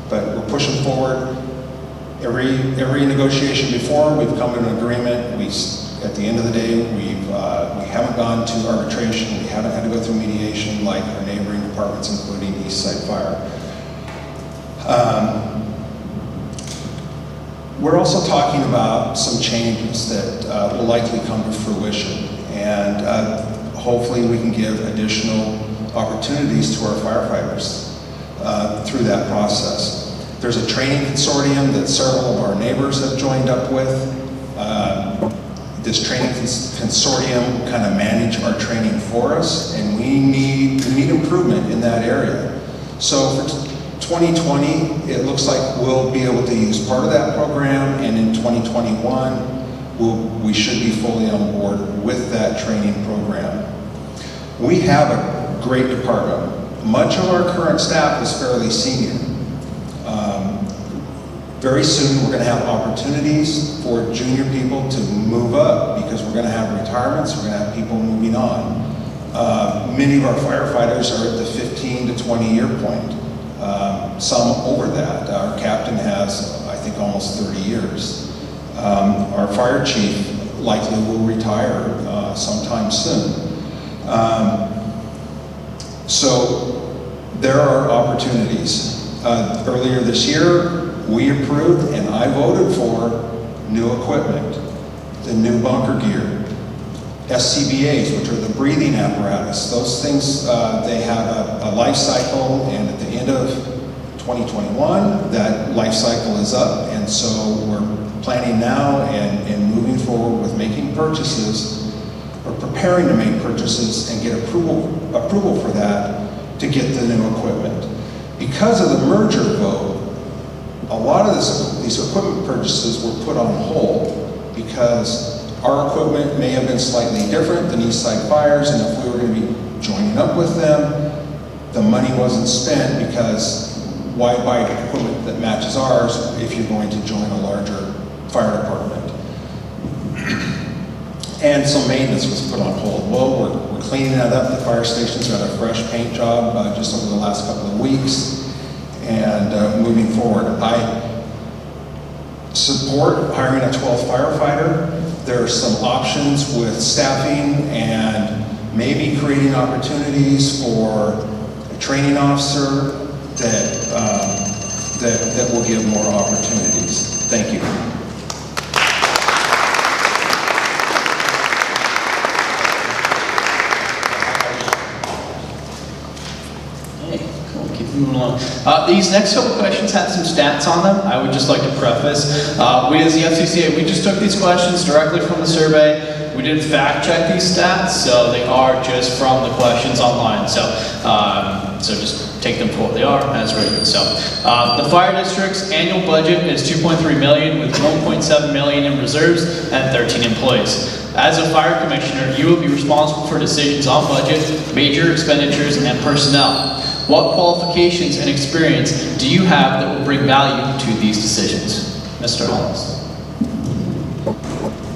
But we're pushing forward. Every negotiation before, we've come to an agreement. At the end of the day, we haven't gone to arbitration. We haven't had to go through mediation like our neighboring departments, including Eastside Fire. We're also talking about some changes that will likely come to fruition, and hopefully we can give additional opportunities to our firefighters through that process. There's a training consortium that several of our neighbors have joined up with. This training consortium kind of manage our training for us, and we need improvement in that area. So for 2020, it looks like we'll be able to use part of that program, and in 2021, we should be fully on board with that training program. We have a great department. Much of our current staff is fairly senior. Very soon, we're going to have opportunities for junior people to move up because we're going to have retirements, we're going to have people moving on. Many of our firefighters are at the 15 to 20 year point, some over that. Our captain has, I think, almost 30 years. Our fire chief likely will retire sometime soon. So there are opportunities. Earlier this year, we approved and I voted for new equipment, the new bunker gear, SCBAs, which are the breathing apparatus. Those things, they have a life cycle, and at the end of 2021, that life cycle is up, and so we're planning now and moving forward with making purchases, or preparing to make purchases and get approval for that to get the new equipment. Because of the merger vote, a lot of these equipment purchases were put on hold because our equipment may have been slightly different than Eastside Fire's, and if we were going to be joining up with them, the money wasn't spent, because why buy equipment that matches ours if you're going to join a larger fire department? And so maintenance was put on hold. Well, we're cleaning that up. The fire station's got a fresh paint job just over the last couple of weeks, and moving forward. I support hiring a 12th firefighter. There are some options with staffing and maybe creating opportunities for a training officer that will give more opportunities. Thank you. Moving along. These next couple questions have some stats on them. I would just like to preface, we as the FCCA, we just took these questions directly from the survey. We didn't fact check these stats, so they are just from the questions online. So just take them for what they are as written. So the fire district's annual budget is $2.3 million with $1.7 million in reserves and 13 employees. As a fire commissioner, you will be responsible for decisions on budget, major expenditures, and personnel. What qualifications and experience do you have that will bring value to these decisions? Mr. Hollis.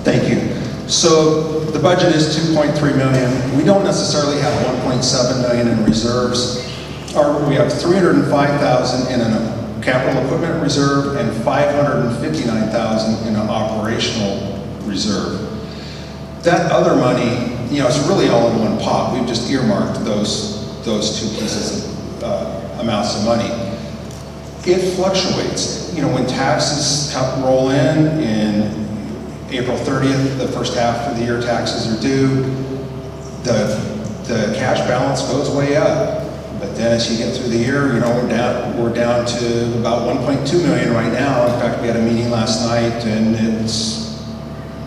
Thank you. So the budget is $2.3 million. We don't necessarily have $1.7 million in reserves. We have $305,000 in a capital equipment reserve and $559,000 in an operational reserve. That other money, it's really all in one pot. We've just earmarked those two pieces of amounts of money. It fluctuates. When taxes roll in April 30th, the first half of the year taxes are due, the cash balance goes way up. But then as you get through the year, we're down to about 1.2 million right now. In fact, we had a meeting last night, and it's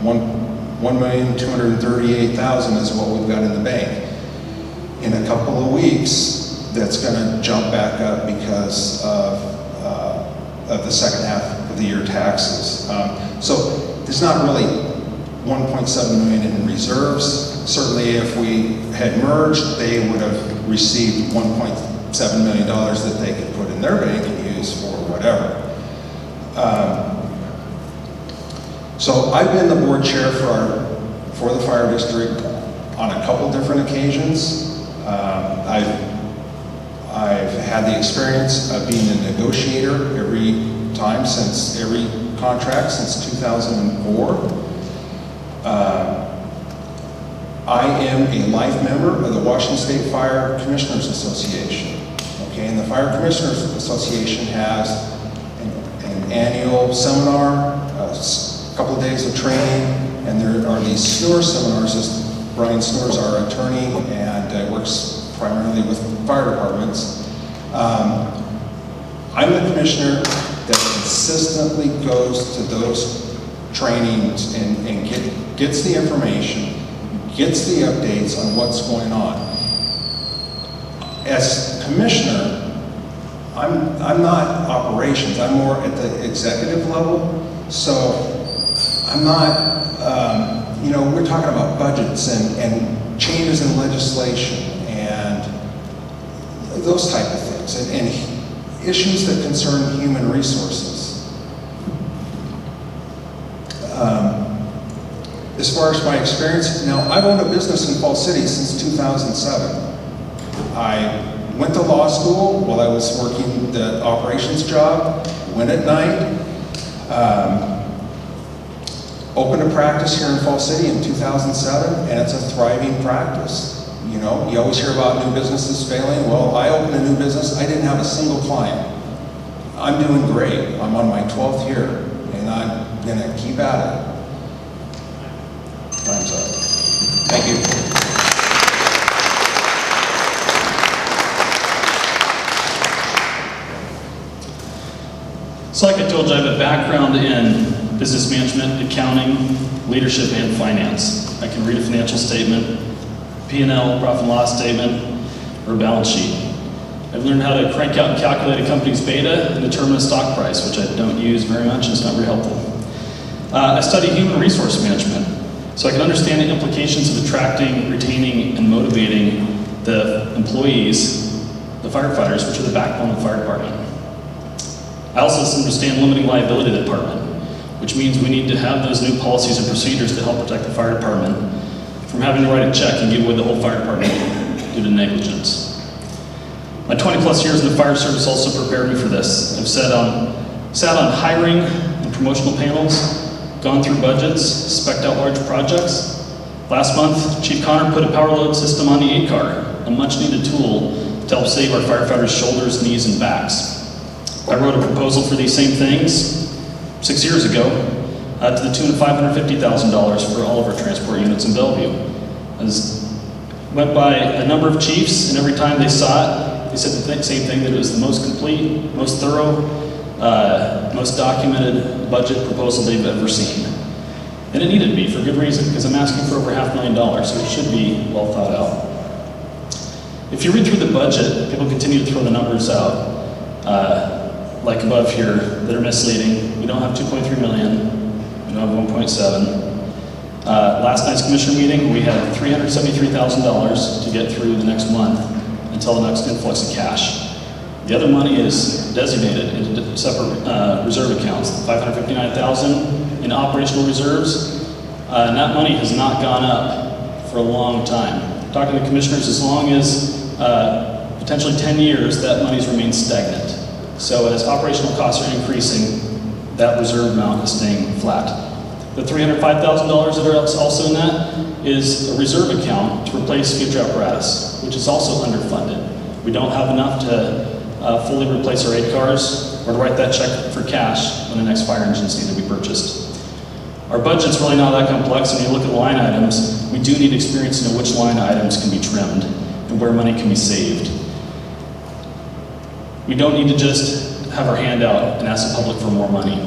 1,238,000 is what we've got in the bank. In a couple of weeks, that's going to jump back up because of the second half of the year taxes. So there's not really 1.7 million in reserves. Certainly if we had merged, they would have received $1.7 million that they could put in their bank and use for whatever. So I've been the board chair for the fire district on a couple different occasions. I've had the experience of being a negotiator every contract since 2004. I am a life member of the Washington State Fire Commissioners Association. Okay, and the Fire Commissioners Association has an annual seminar, a couple of days of training, and there are these SNOR seminars. Brian Snor is our attorney and works primarily with fire departments. I'm the commissioner that consistently goes to those trainings and gets the information, gets the updates on what's going on. As commissioner, I'm not operations, I'm more at the executive level, so I'm not, we're talking about budgets and changes in legislation and those type of things, and issues that concern human resources. As far as my experience, now I've owned a business in Falls City since 2007. I went to law school while I was working the operations job, went at night, opened a practice here in Falls City in 2007, and it's a thriving practice. You know, you always hear about new businesses failing. Well, I opened a new business, I didn't have a single client. I'm doing great. I'm on my 12th year, and I'm gonna keep at it. Time's up. Thank you. So like I told you, I have a background in business management, accounting, leadership, and finance. I can read a financial statement, P&L, profit and loss statement, or a balance sheet. I've learned how to crank out and calculate a company's beta and determine a stock price, which I don't use very much and it's not very helpful. I study human resource management, so I can understand the implications of attracting, retaining, and motivating the employees, the firefighters, which are the backbone of the fire department. I also understand limiting liability of the department, which means we need to have those new policies and procedures to help protect the fire department from having to write a check and give away the whole fire department due to negligence. My 20 plus years in the fire service also prepared me for this. I've sat on hiring and promotional panels, gone through budgets, spec'd out large projects. Last month, Chief Connor put a power load system on the 8-car, a much needed tool to help save our firefighters' shoulders, knees, and backs. I wrote a proposal for these same things 6 years ago to the tune of $550,000 for all of our transport units in Bellevue. Went by a number of chiefs, and every time they saw it, they said the same thing, that it was the most complete, most thorough, most documented budget proposal they've ever seen. And it needed to be for good reason, because I'm asking for over $500,000, so it should be well thought out. If you read through the budget, people continue to throw the numbers out, like above here, that are misleading. We don't have 2.3 million, we don't have 1.7. Last night's commissioner meeting, we had $373,000 to get through the next month until the next influx of cash. The other money is designated into separate reserve accounts, $559,000 in operational reserves, and that money has not gone up for a long time. Talking to the commissioners, as long as potentially 10 years, that money's remained stagnant. So as operational costs are increasing, that reserve amount is staying flat. The $305,000 that are also in that is a reserve account to replace future apparatus, which is also underfunded. We don't have enough to fully replace our 8 cars or to write that check for cash when the next fire engines need to be purchased. Our budget's really not that complex. When you look at line items, we do need experience to know which line items can be trimmed and where money can be saved. We don't need to just have our hand out and ask the public for more money.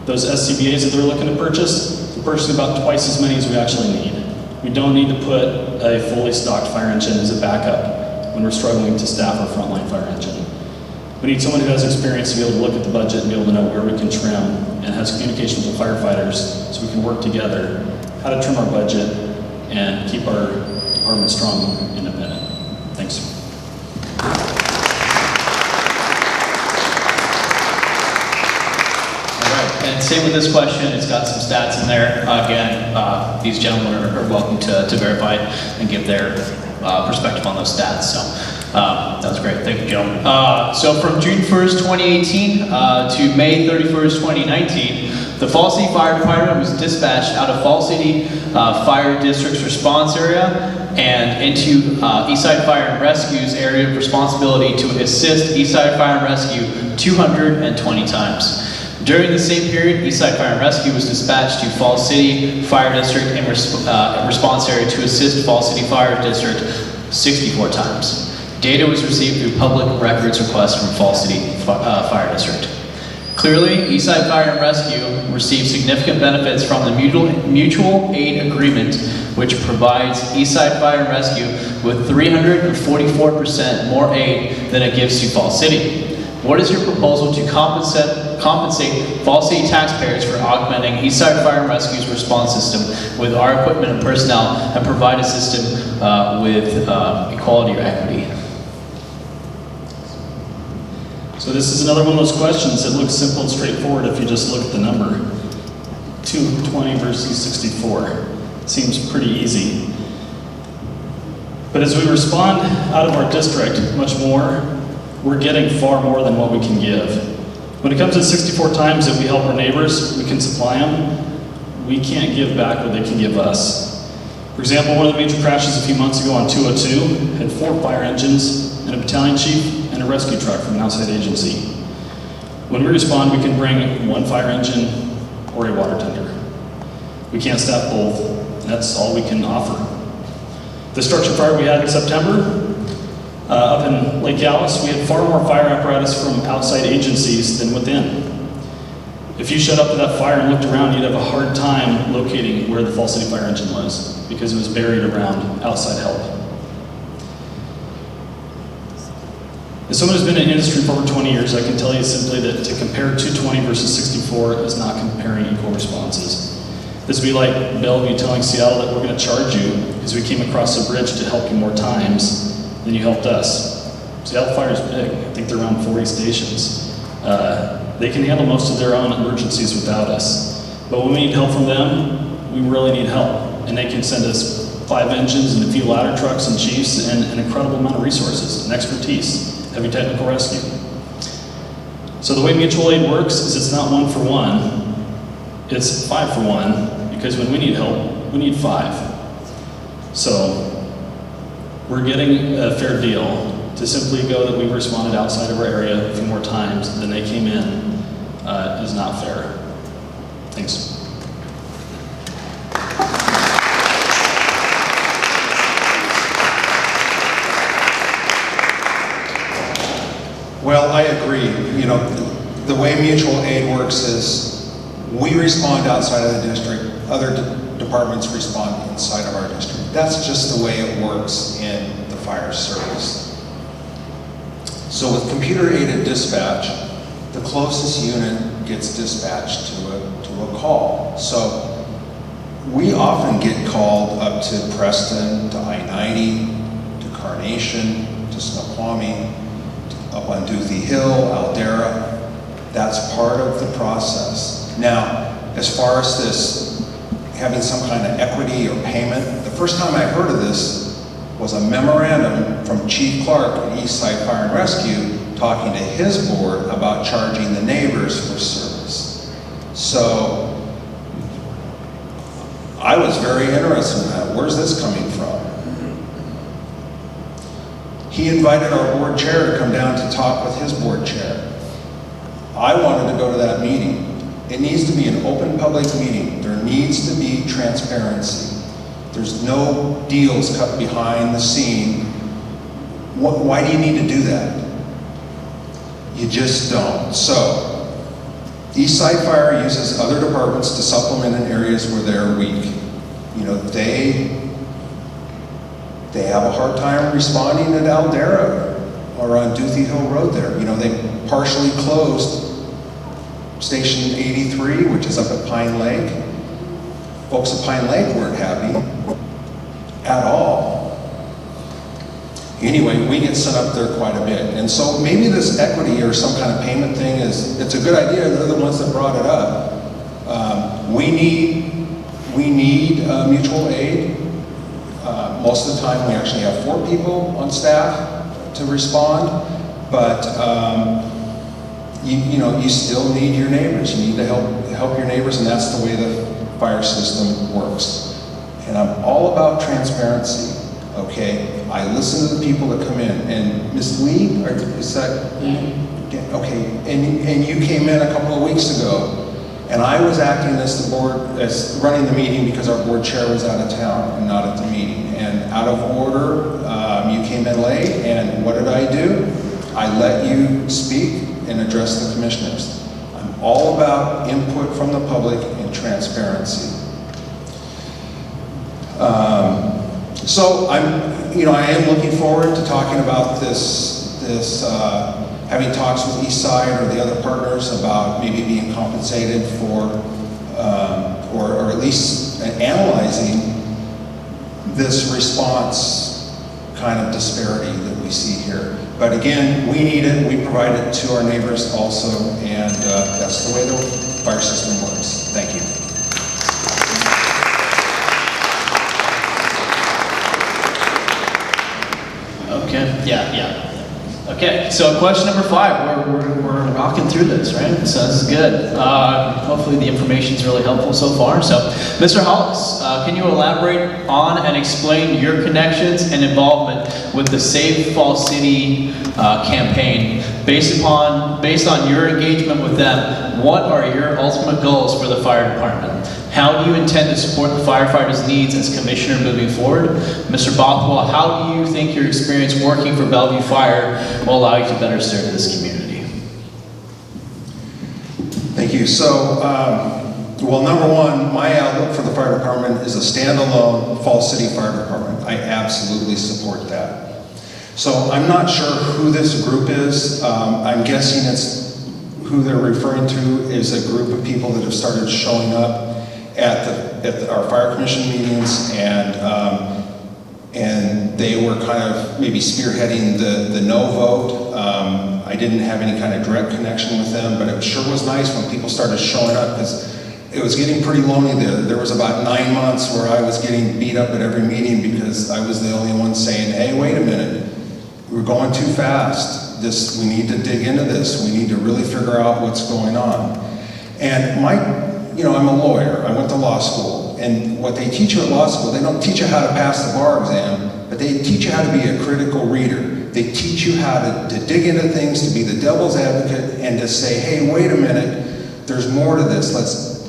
Those SCBAs that they're looking to purchase, we're purchasing about twice as many as we actually need. We don't need to put a fully stocked fire engine as a backup when we're struggling to staff our frontline fire engine. We need someone who has experience to be able to look at the budget and be able to know where we can trim and has communication with the firefighters so we can work together how to trim our budget and keep our department strong and independent. Thanks. And same with this question, it's got some stats in there. Again, these gentlemen are welcome to verify and give their perspective on those stats. So that was great, thank you, gentlemen. So from June 1st, 2018 to May 31st, 2019, the Falls City Fire Department was dispatched out of Falls City Fire District's response area and into Eastside Fire and Rescue's area of responsibility to assist Eastside Fire and Rescue 220 times. During the same period, Eastside Fire and Rescue was dispatched to Falls City Fire District in response area to assist Falls City Fire District 64 times. Data was received through public records requests from Falls City Fire District. Clearly, Eastside Fire and Rescue received significant benefits from the mutual aid agreement, which provides Eastside Fire and Rescue with 344% more aid than it gives to Falls City. What is your proposal to compensate Falls City taxpayers for augmenting Eastside Fire and Rescue's response system with our equipment and personnel and provide a system with equality or equity? So this is another one of those questions that looks simple and straightforward if you just look at the number. 220 versus 64. Seems pretty easy. But as we respond out of our district much more, we're getting far more than what we can give. When it comes to 64 times that we help our neighbors, we can supply them, we can't give back what they can give us. For example, one of the major crashes a few months ago on 202 had 4 fire engines and a battalion chief and a rescue truck from an outside agency. When we respond, we can bring 1 fire engine or a water tender. We can't staff both, and that's all we can offer. The structure fire we had in September, up in Lake Alice, we had far more fire apparatus from outside agencies than within. If you showed up to that fire and looked around, you'd have a hard time locating where the Falls City Fire Engine was, because it was buried around outside help. As someone who's been in industry for over 20 years, I can tell you simply that to compare 220 versus 64 is not comparing equal responses. This would be like Bellevue telling Seattle that we're going to charge you because we came across the bridge to help you more times than you helped us. Seattle Fire is big. I think they're around 40 stations. They can handle most of their own emergencies without us. But when we need help from them, we really need help. And they can send us 5 engines and a few ladder trucks and chiefs and an incredible amount of resources and expertise, heavy technical rescue. So the way mutual aid works is it's not 1 for 1, it's 5 for 1, because when we need help, we need 5. So we're getting a fair deal. To simply go that we've responded outside of our area a few more times than they came in is not fair. Thanks. Well, I agree. You know, the way mutual aid works is we respond outside of the district, other departments respond inside of our district. That's just the way it works in the fire service. So with computer-aided dispatch, the closest unit gets dispatched to a call. So we often get called up to Preston, to I-90, to Carnation, to Snoqualmie, up on Duthie Hill, Aldera. That's part of the process. Now, as far as this having some kind of equity or payment, the first time I heard of this was a memorandum from Chief Clark at Eastside Fire and Rescue talking to his board about charging the neighbors for service. So I was very interested in that. Where's this coming from? He invited our board chair to come down to talk with his board chair. I wanted to go to that meeting. It needs to be an open public meeting. There needs to be transparency. There's no deals cut behind the scene. Why do you need to do that? You just don't. So, Eastside Fire uses other departments to supplement in areas where they're weak. You know, they have a hard time responding at Aldera or on Duthie Hill Road there. You know, they partially closed Station 83, which is up at Pine Lake. Folks at Pine Lake weren't happy at all. Anyway, we get set up there quite a bit. And so maybe this equity or some kind of payment thing it's a good idea. They're the ones that brought it up. We need mutual aid. Most of the time we actually have 4 people on staff to respond, but you still need your neighbors. You need to help your neighbors, and that's the way the fire system works. And I'm all about transparency, okay? I listen to the people that come in, and Ms. Lee, is that, okay, and you came in a couple of weeks ago, and I was acting as as running the meeting because our board chair was out of town and not at the meeting. And out of order, you came in late, and what did I do? I let you speak and address the commissioners. I'm all about input from the public and transparency. So I am looking forward to talking about having talks with Eastside or the other partners about maybe being compensated for, or at least analyzing this response kind of disparity that we see here. But again, we need it, we provide it to our neighbors also, and that's the way the fire system works. Thank you. Okay, yeah. Okay, so question number 5, we're rocking through this, right? So this is good. Hopefully the information's really helpful so far. So, Mr. Hollis, can you elaborate on and explain your connections and involvement with the Save Falls City campaign? Based on your engagement with them, what are your ultimate goals for the fire department? How do you intend to support the firefighters' needs as commissioner moving forward? Mr. Bothwell, how do you think your experience working for Bellevue Fire will allow you to better serve this community? Thank you. So, well, number one, my outlook for the fire department is a standalone Falls City Fire Department. I absolutely support that. So I'm not sure who this group is. I'm guessing it's who they're referring to is a group of people that have started showing up at our fire commission meetings, and they were kind of maybe spearheading the no vote. I didn't have any kind of direct connection with them, but it sure was nice when people started showing up, because it was getting pretty lonely there. There was about 9 months where I was getting beat up at every meeting because I was the only one saying, hey, wait a minute, we're going too fast. We need to dig into this. We need to really figure out what's going on. And I'm a lawyer. I went to law school. And what they teach you at law school, they don't teach you how to pass the bar exam, but they teach you how to be a critical reader. They teach you how to dig into things, to be the devil's advocate, and to say, hey, wait a minute, there's more to this.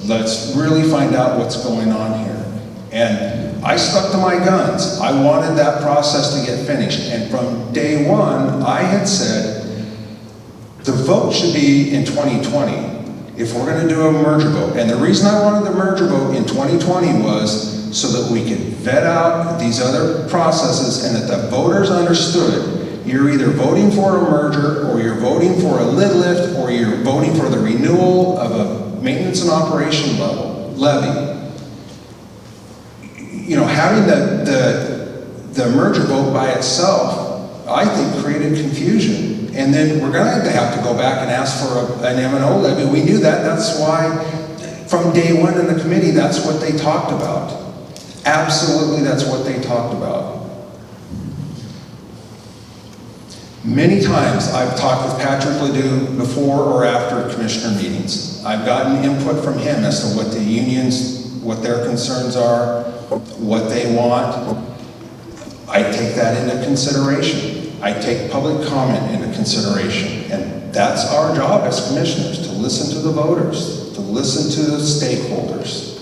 Let's really find out what's going on here. And I stuck to my guns. I wanted that process to get finished. And from day one, I had said, the vote should be in 2020. If we're going to do a merger vote. And the reason I wanted the merger vote in 2020 was so that we could vet out these other processes and that the voters understood you're either voting for a merger, or you're voting for a lid lift, or you're voting for the renewal of a maintenance and operation levy. Having the merger vote by itself, I think, created confusion. And then we're going to have to go back and ask for an M&O levy. We knew that. That's why, from day one in the committee, that's what they talked about. Absolutely, that's what they talked about. Many times I've talked with Patrick Ledoux before or after commissioner meetings. I've gotten input from him as to what the unions, what their concerns are, what they want. I take that into consideration. I take public comment into consideration, and that's our job as commissioners, to listen to the voters, to listen to the stakeholders.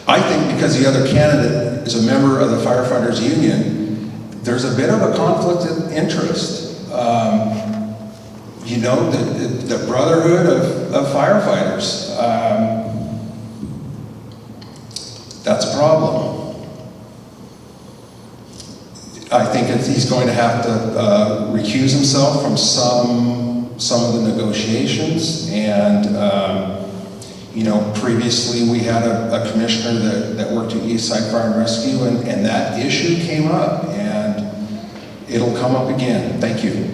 I think because the other candidate is a member of the Firefighters Union, there's a bit of a conflict of interest. The brotherhood of firefighters, that's a problem. I think he's going to have to recuse himself from some of the negotiations. And previously we had a commissioner that worked at Eastside Fire and Rescue, and that issue came up, and it'll come up again. Thank you.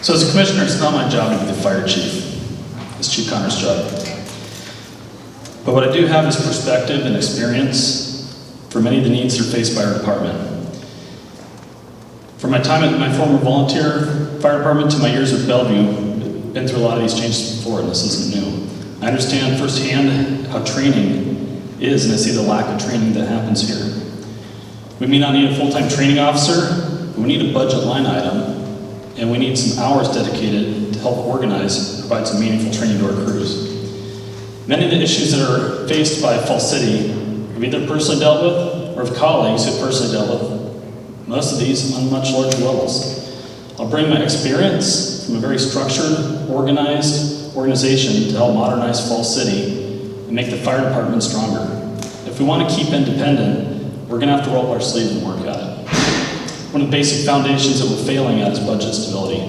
So as a commissioner, it's not my job to be the fire chief. It's Chief Connor's job. But what I do have is perspective and experience for many of the needs that are faced by our department. From my time at my former volunteer fire department to my years with Bellevue, been through a lot of these changes before, and this isn't new. I understand firsthand how training is, and I see the lack of training that happens here. We may not need a full-time training officer, but we need a budget line item, and we need some hours dedicated to help organize and provide some meaningful training to our crews. Many of the issues that are faced by Falls City have either personally dealt with or have colleagues who have personally dealt with most of these on much larger levels. I'll bring my experience from a very structured, organized organization to help modernize Falls City and make the fire department stronger. If we want to keep independent, we're going to have to roll up our sleeves and work at it. One of the basic foundations that we're failing at is budget stability.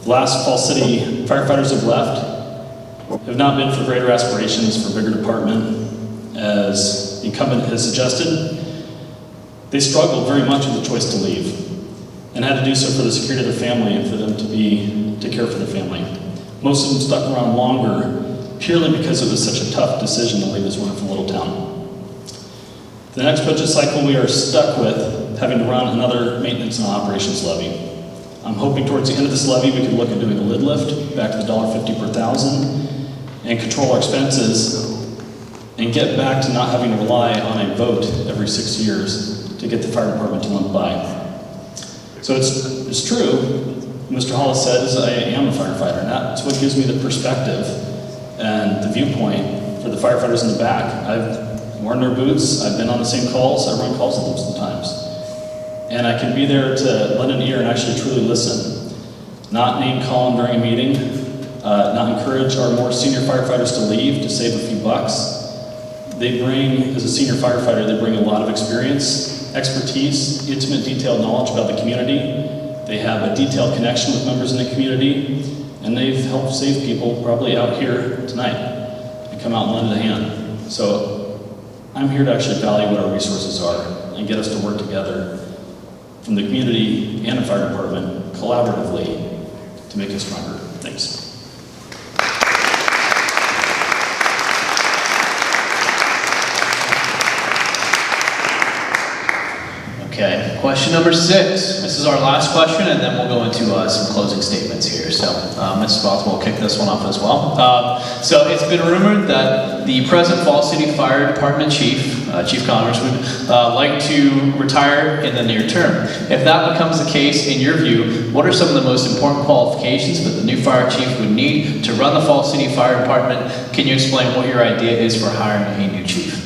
The last Falls City firefighters have left have not been for greater aspirations for a bigger department, as the incumbent has suggested. They struggled very much with the choice to leave and had to do so for the security of their family and for them to care for their family. Most of them stuck around longer purely because it was such a tough decision to leave this wonderful little town. The next budget cycle, we are stuck with having to run another maintenance and operations levy. I'm hoping towards the end of this levy, we can look at doing a lid lift back to the $1.50 per thousand and control our expenses and get back to not having to rely on a vote every 6 years to get the fire department to limp by. So it's true, Mr. Hollis says I am a firefighter, and that's what gives me the perspective and the viewpoint for the firefighters in the back. I've worn their boots, I've been on the same calls, I run calls with them sometimes. And I can be there to lend an ear and actually truly listen. Not name call them during a meeting, not encourage our more senior firefighters to leave to save a few bucks. They bring, as a senior firefighter, they bring a lot of experience, expertise, intimate, detailed knowledge about the community. They have a detailed connection with members in the community, and they've helped save people probably out here tonight and come out and lend a hand. So I'm here to actually value what our resources are and get us to work together from the community and the fire department collaboratively to make us stronger. Thanks. Okay, question number 6. This is our last question, and then we'll go into some closing statements here. So, Mrs. Bothwell will kick this one off as well. So, it's been rumored that the present Falls City Fire Department Chief, Chief Connors, would like to retire in the near term. If that becomes the case, in your view, what are some of the most important qualifications that the new fire chief would need to run the Falls City Fire Department? Can you explain what your idea is for hiring a new chief?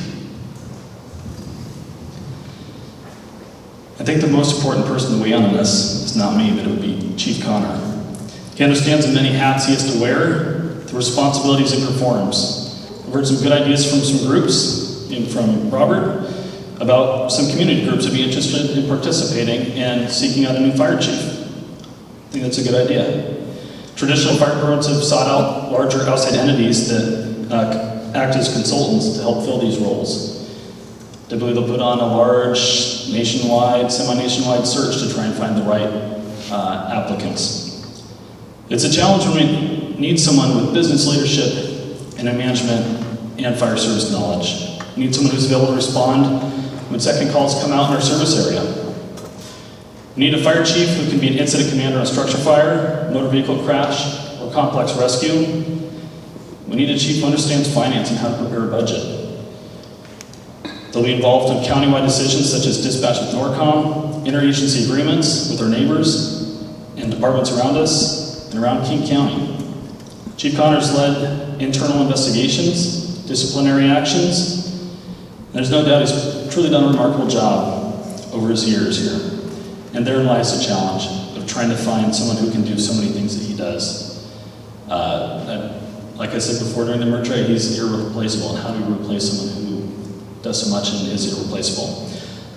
I think the most important person to weigh in on this is not me, but it would be Chief Connor. He understands the many hats he has to wear, the responsibilities he performs. I've heard some good ideas from some groups, and from Robert, about some community groups that would be interested in participating and seeking out a new fire chief. I think that's a good idea. Traditional fire departments have sought out larger outside entities that act as consultants to help fill these roles. Typically, they'll put on a large nationwide, semi-nationwide search to try and find the right applicants. It's a challenge when we need someone with business leadership and management and fire service knowledge. We need someone who's available to respond when second calls come out in our service area. We need a fire chief who can be an incident commander on a structure fire, motor vehicle crash, or complex rescue. We need a chief who understands finance and how to prepare a budget. They'll be involved in countywide decisions such as dispatch with NORCOM, interagency agreements with our neighbors and departments around us and around King County. Chief Connors led internal investigations, disciplinary actions, and there's no doubt he's truly done a remarkable job over his years here. And therein lies the challenge of trying to find someone who can do so many things that he does. Like I said before during the merge trade, he's irreplaceable, and how do you replace someone who does so much and is irreplaceable?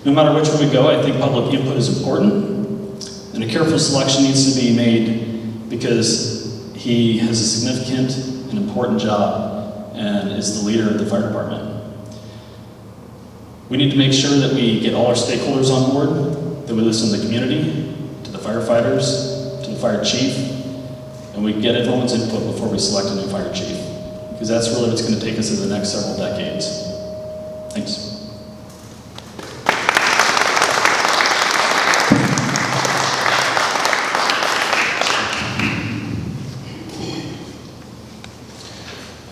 No matter which way we go, I think public input is important, and a careful selection needs to be made because he has a significant and important job and is the leader of the fire department. We need to make sure that we get all our stakeholders on board, that we listen to the community, to the firefighters, to the fire chief, and we get everyone's input before we select a new fire chief, because that's really what's going to take us in the next several decades. Thanks.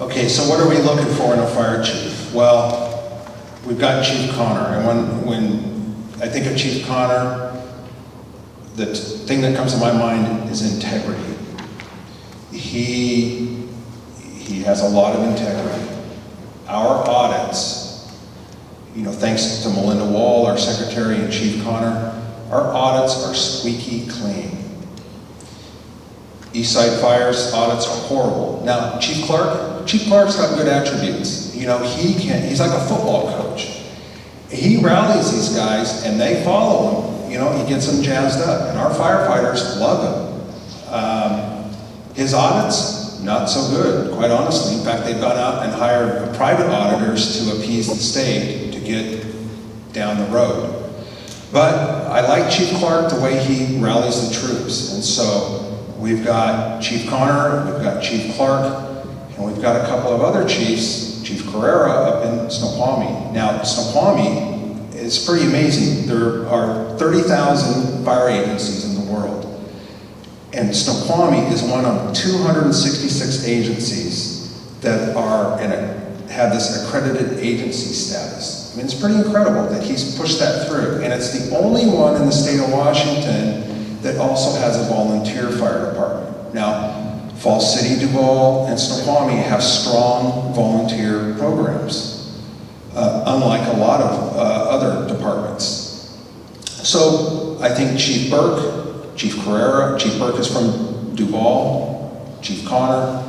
Okay, so what are we looking for in a fire chief? Well, we've got Chief Connor, and when I think of Chief Connor, the thing that comes to my mind is integrity. He has a lot of integrity. Our audits, thanks to Melinda Wall, our secretary, and Chief Connor, our audits are squeaky clean. Eastside Fire's audits are horrible. Now, Chief Clark's got good attributes. He's like a football coach. He rallies these guys and they follow him. He gets them jazzed up, and our firefighters love him. His audits, not so good, quite honestly. In fact, they've gone out and hired private auditors to appease the state to get down the road. But I like Chief Clark the way he rallies the troops, and so we've got Chief Connor, we've got Chief Clark. And we've got a couple of other chiefs, Chief Carrera up in Snoqualmie. Now, Snoqualmie is pretty amazing. There are 30,000 fire agencies in the world. And Snoqualmie is one of 266 agencies that are have this accredited agency status. I mean, it's pretty incredible that he's pushed that through. And it's the only one in the state of Washington that also has a volunteer fire department. Now, Falls City, Duval, and Snoqualmie have strong volunteer programs, unlike a lot of other departments. So I think Chief Burke, Chief Carrera, Chief Burke is from Duval, Chief Connor,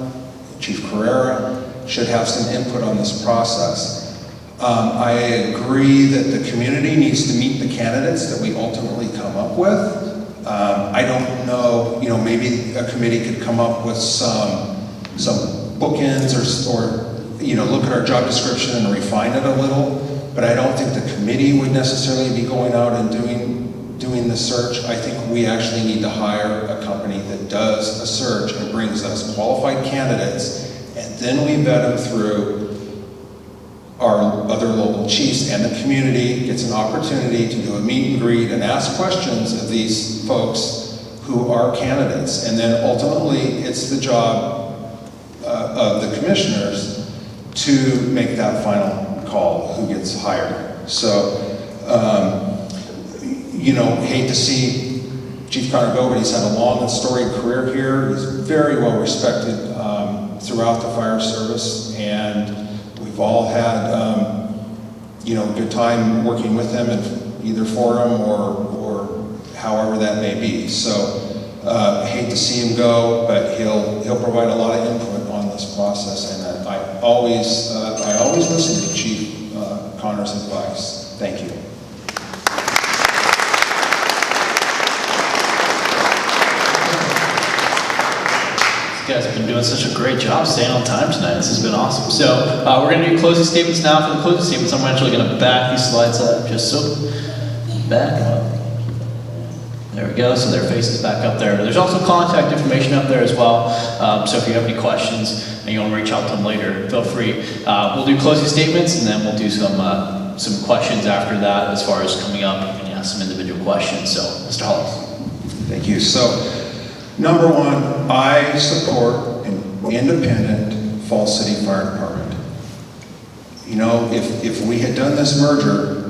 Chief Carrera should have some input on this process. I agree that the community needs to meet the candidates that we ultimately come up with. I don't know, maybe a committee could come up with some bookends or look at our job description and refine it a little, but I don't think the committee would necessarily be going out and doing the search. I think we actually need to hire a company that does a search and brings us qualified candidates, and then we vet them through our other local chiefs, and the community gets an opportunity to do a meet and greet and ask questions of these folks who are candidates. And then ultimately, it's the job of the commissioners to make that final call who gets hired. So, hate to see Chief Connor go, but he's had a long and storied career here. He's very well respected throughout the fire service, and we've all had, good time working with him, either for him or however that may be. So, hate to see him go, but he'll provide a lot of input on this process, and I always listen to Chief Connor's advice. Thank you. You guys have been doing such a great job staying on time tonight. This has been awesome. So we're going to do closing statements now. For the closing statements, I'm actually going to back these slides up just so. Back up. There we go. So their face is back up there. There's also contact information up there as well. So if you have any questions and you want to reach out to them later, feel free. We'll do closing statements, and then we'll do some questions after that as far as coming up. You can ask some individual questions. So, Mr. Hollis. Thank you. So, number one, I support an independent Falls City Fire Department. If we had done this merger,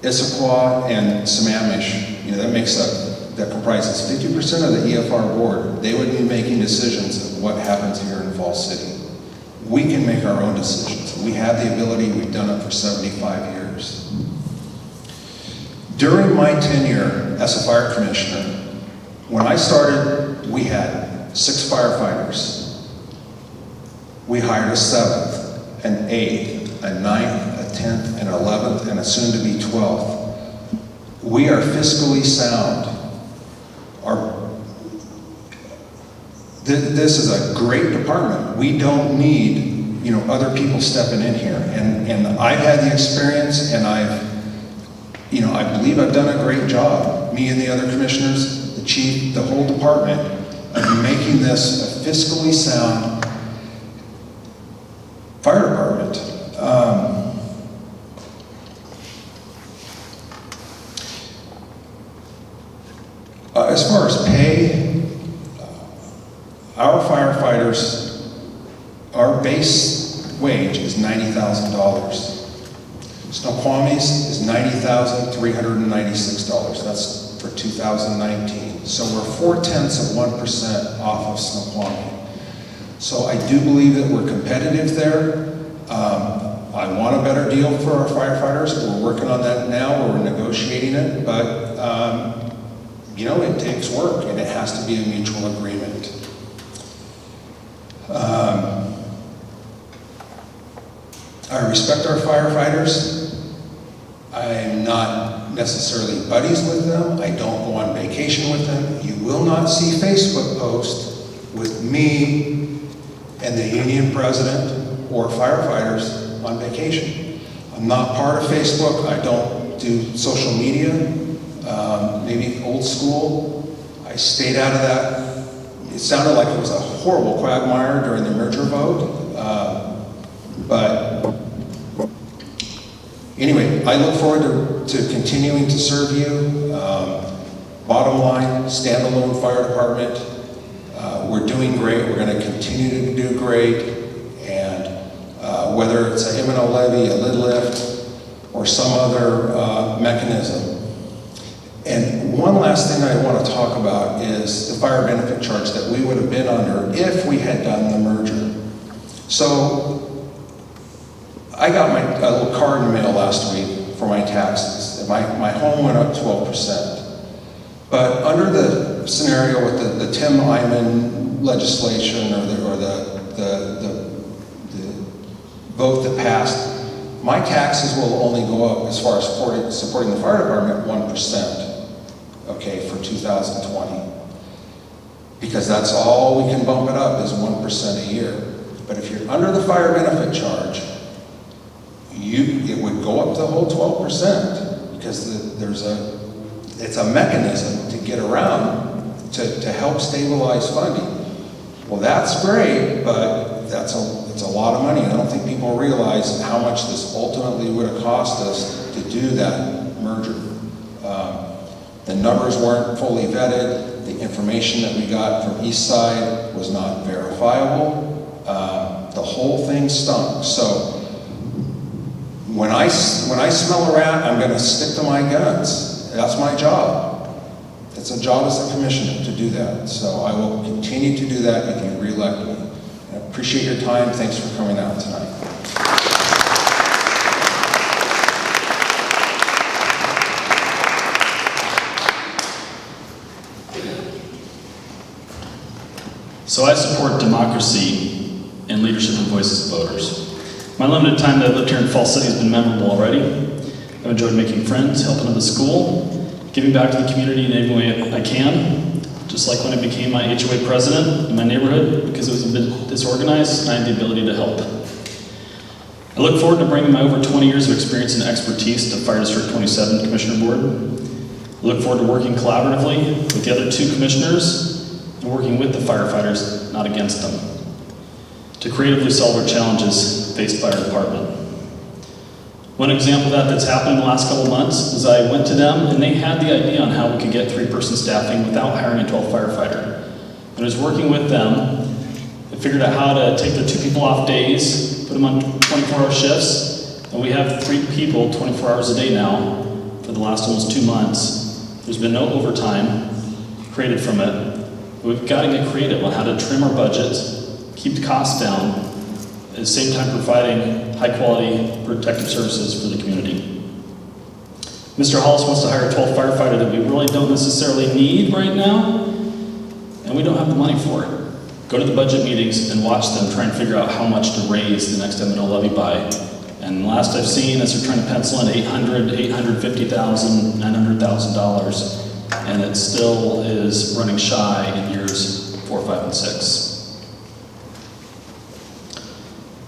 Issaquah and Sammamish, that comprises 50% of the EFR board, they would be making decisions of what happens here in Falls City. We can make our own decisions. We have the ability, we've done it for 75 years. During my tenure as a fire commissioner, when I started, we had 6 firefighters. We hired a 7th, an 8th, a 9th, a 10th, an 11th, and a soon-to-be 12th. We are fiscally sound. This is a great department. We don't need, other people stepping in here. And I've had the experience, and I believe I've done a great job. Me and the other commissioners, the chief, the whole department, of making this a fiscally sound fire department. As far as pay, our firefighters, our base wage is $90,000. Snoqualmie's is $90,396. That's for 2019. So we're 0.4% off of Snoqualmie. So I do believe that we're competitive there. I want a better deal for our firefighters. We're working on that now. We're negotiating it, but it takes work, and it has to be a mutual agreement. I respect our firefighters. I'm not necessarily buddies with them. I don't go on vacation with them. You will not see Facebook posts with me and the union president or firefighters on vacation. I'm not part of Facebook. I don't do social media. Maybe old school. I stayed out of that, it sounded like it was a horrible quagmire during the merger vote. But anyway, I look forward to continuing to serve you. Bottom line, standalone fire department. We're doing great. We're going to continue to do great. And whether it's an M&O levy, a lid lift, or some other mechanism. And one last thing I want to talk about is the fire benefit charge that we would have been under if we had done the merger. So I got a little card in the mail last week for my taxes. My home went up 12%. But under the scenario with the Tim Eyman legislation or the vote that passed, my taxes will only go up as far as supporting the fire department 1%, okay, for 2020. Because that's all we can bump it up is 1% a year. But if you're under the fire benefit charge, it would go up the whole 12% because it's a mechanism to get around to help stabilize funding. Well, that's great, but it's a lot of money. I don't think people realize how much this ultimately would have cost us to do that merger. The numbers weren't fully vetted. The information that we got from East Side was not verifiable. The whole thing stunk. So when I smell a rat, I'm going to stick to my guns. That's my job. It's a job as a commissioner to do that. So I will continue to do that if you re-elect me. I appreciate your time. Thanks for coming out tonight. So I support democracy and leadership and voices of voters. My limited time that I've lived here in Falls City has been memorable already. I've enjoyed making friends, helping at the school, giving back to the community in any way I can, just like when I became my HOA president in my neighborhood because it was a bit disorganized and I had the ability to help. I look forward to bringing my over 20 years of experience and expertise to Fire District 27 Commissioner Board. I look forward to working collaboratively with the other two commissioners and working with the firefighters, not against them, to creatively solve our challenges faced by our department. One example of that that's happened in the last couple of months is I went to them and they had the idea on how we could get 3-person staffing without hiring a 12th firefighter. And I was working with them, I figured out how to take their 2 people off days, put them on 24-hour shifts, and we have 3 people 24 hours a day now for the last almost 2 months. There's been no overtime created from it. We've got to get creative on how to trim our budgets, keep the costs down, at the same time providing high-quality protective services for the community. Mr. Hollis wants to hire a 12th firefighter that we really don't necessarily need right now, and we don't have the money for it. Go to the budget meetings and watch them try and figure out how much to raise the next M&O levy by. And last I've seen is they're trying to pencil in $800,000, $850,000, $900,000. And it still is running shy in years 4, 5, and 6.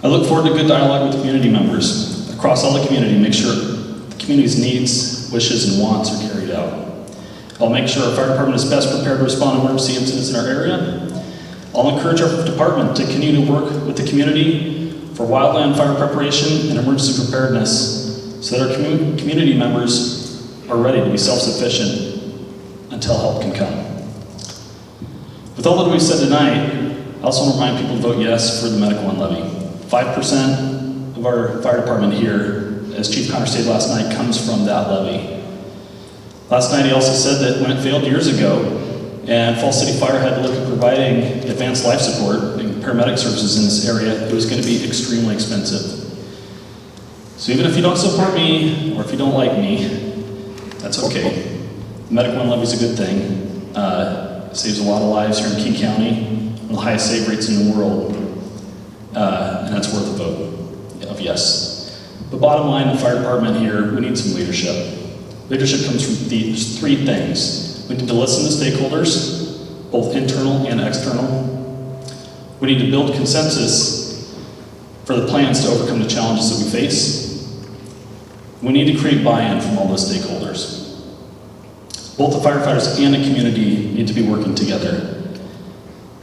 I look forward to good dialogue with community members across all the community, make sure the community's needs, wishes, and wants are carried out. I'll make sure our fire department is best prepared to respond to emergency incidents in our area. I'll encourage our department to continue to work with the community for wildland fire preparation and emergency preparedness so that our community members are ready to be self-sufficient until help can come. With all that we've said tonight, I also want to remind people to vote yes for the Medical One levy. 5% of our fire department here, as Chief Connor stated last night, comes from that levy. Last night he also said that when it failed years ago, and Falls City Fire had to look at providing advanced life support and paramedic services in this area, it was going to be extremely expensive. So even if you don't support me, or if you don't like me, that's okay. The Medical One levy is a good thing. It saves a lot of lives here in King County, one of the highest save rates in the world, and that's worth a vote of yes. But bottom line, the fire department here, we need some leadership. Leadership comes from these 3 things. We need to listen to stakeholders, both internal and external. We need to build consensus for the plans to overcome the challenges that we face. We need to create buy-in from all those stakeholders. Both the firefighters and the community need to be working together.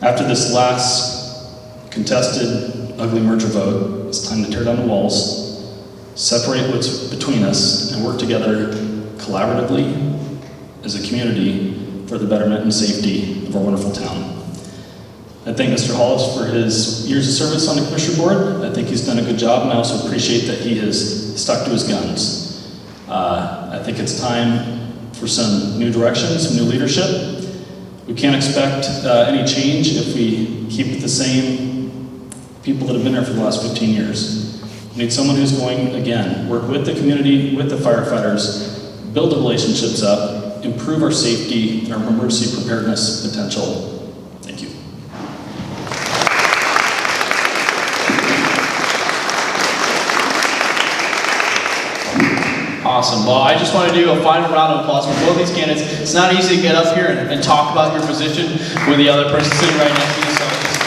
After this last contested, ugly merger vote, it's time to tear down the walls, separate what's between us, and work together collaboratively as a community for the betterment and safety of our wonderful town. I thank Mr. Hollis for his years of service on the Commissioner Board. I think he's done a good job, and I also appreciate that he has stuck to his guns. I think it's time for some new direction, some new leadership. We can't expect any change if we keep the same people that have been there for the last 15 years. We need someone who's going, again, work with the community, with the firefighters, build the relationships up, improve our safety and our emergency preparedness potential. Thank you. Awesome. Well, I just want to do a final round of applause for both these candidates. It's not easy to get up here and talk about your position with the other person sitting right next to you. So just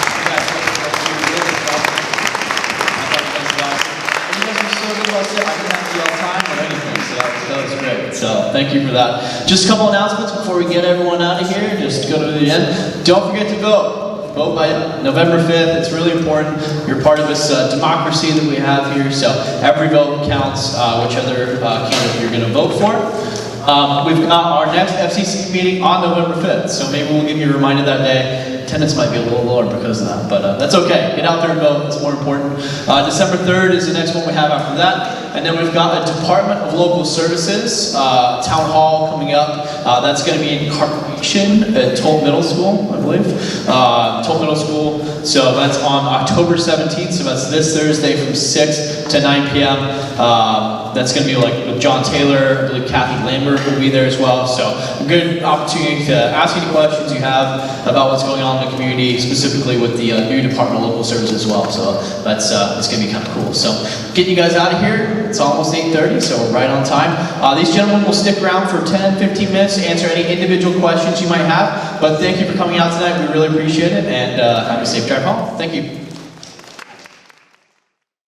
I didn't have to yell time or anything, so that was great. So thank you for that. Just a couple announcements before we get everyone out of here. Just go to the end. Don't forget to vote. Vote by November 5th. It's really important. You're part of this democracy that we have here. So every vote counts, which other candidate you're going to vote for. We've got our next FCC meeting on November 5th. So maybe we'll give you a reminder that day. Attendance might be a little lower because of that, but that's okay. Get out there and vote. It's more important. December 3rd is the next one we have after that. And then we've got a Department of Local Services Town Hall coming up. That's going to be in Carnation at Tolt Middle School, I believe. Tolt Middle School. So that's on October 17th. So that's this Thursday from 6 to 9 p.m. That's going to be like with John Taylor. I believe Kathy Lambert will be there as well. So a good opportunity to ask any questions you have about what's going on in the community, specifically with the new Department of Local Services as well. So that's it's going to be kind of cool. So getting you guys out of here. It's almost 8:30, so we're right on time. These gentlemen will stick around for 10, 15 minutes to answer any individual questions you might have. But thank you for coming out tonight. We really appreciate it, and have a safe drive home. Thank you.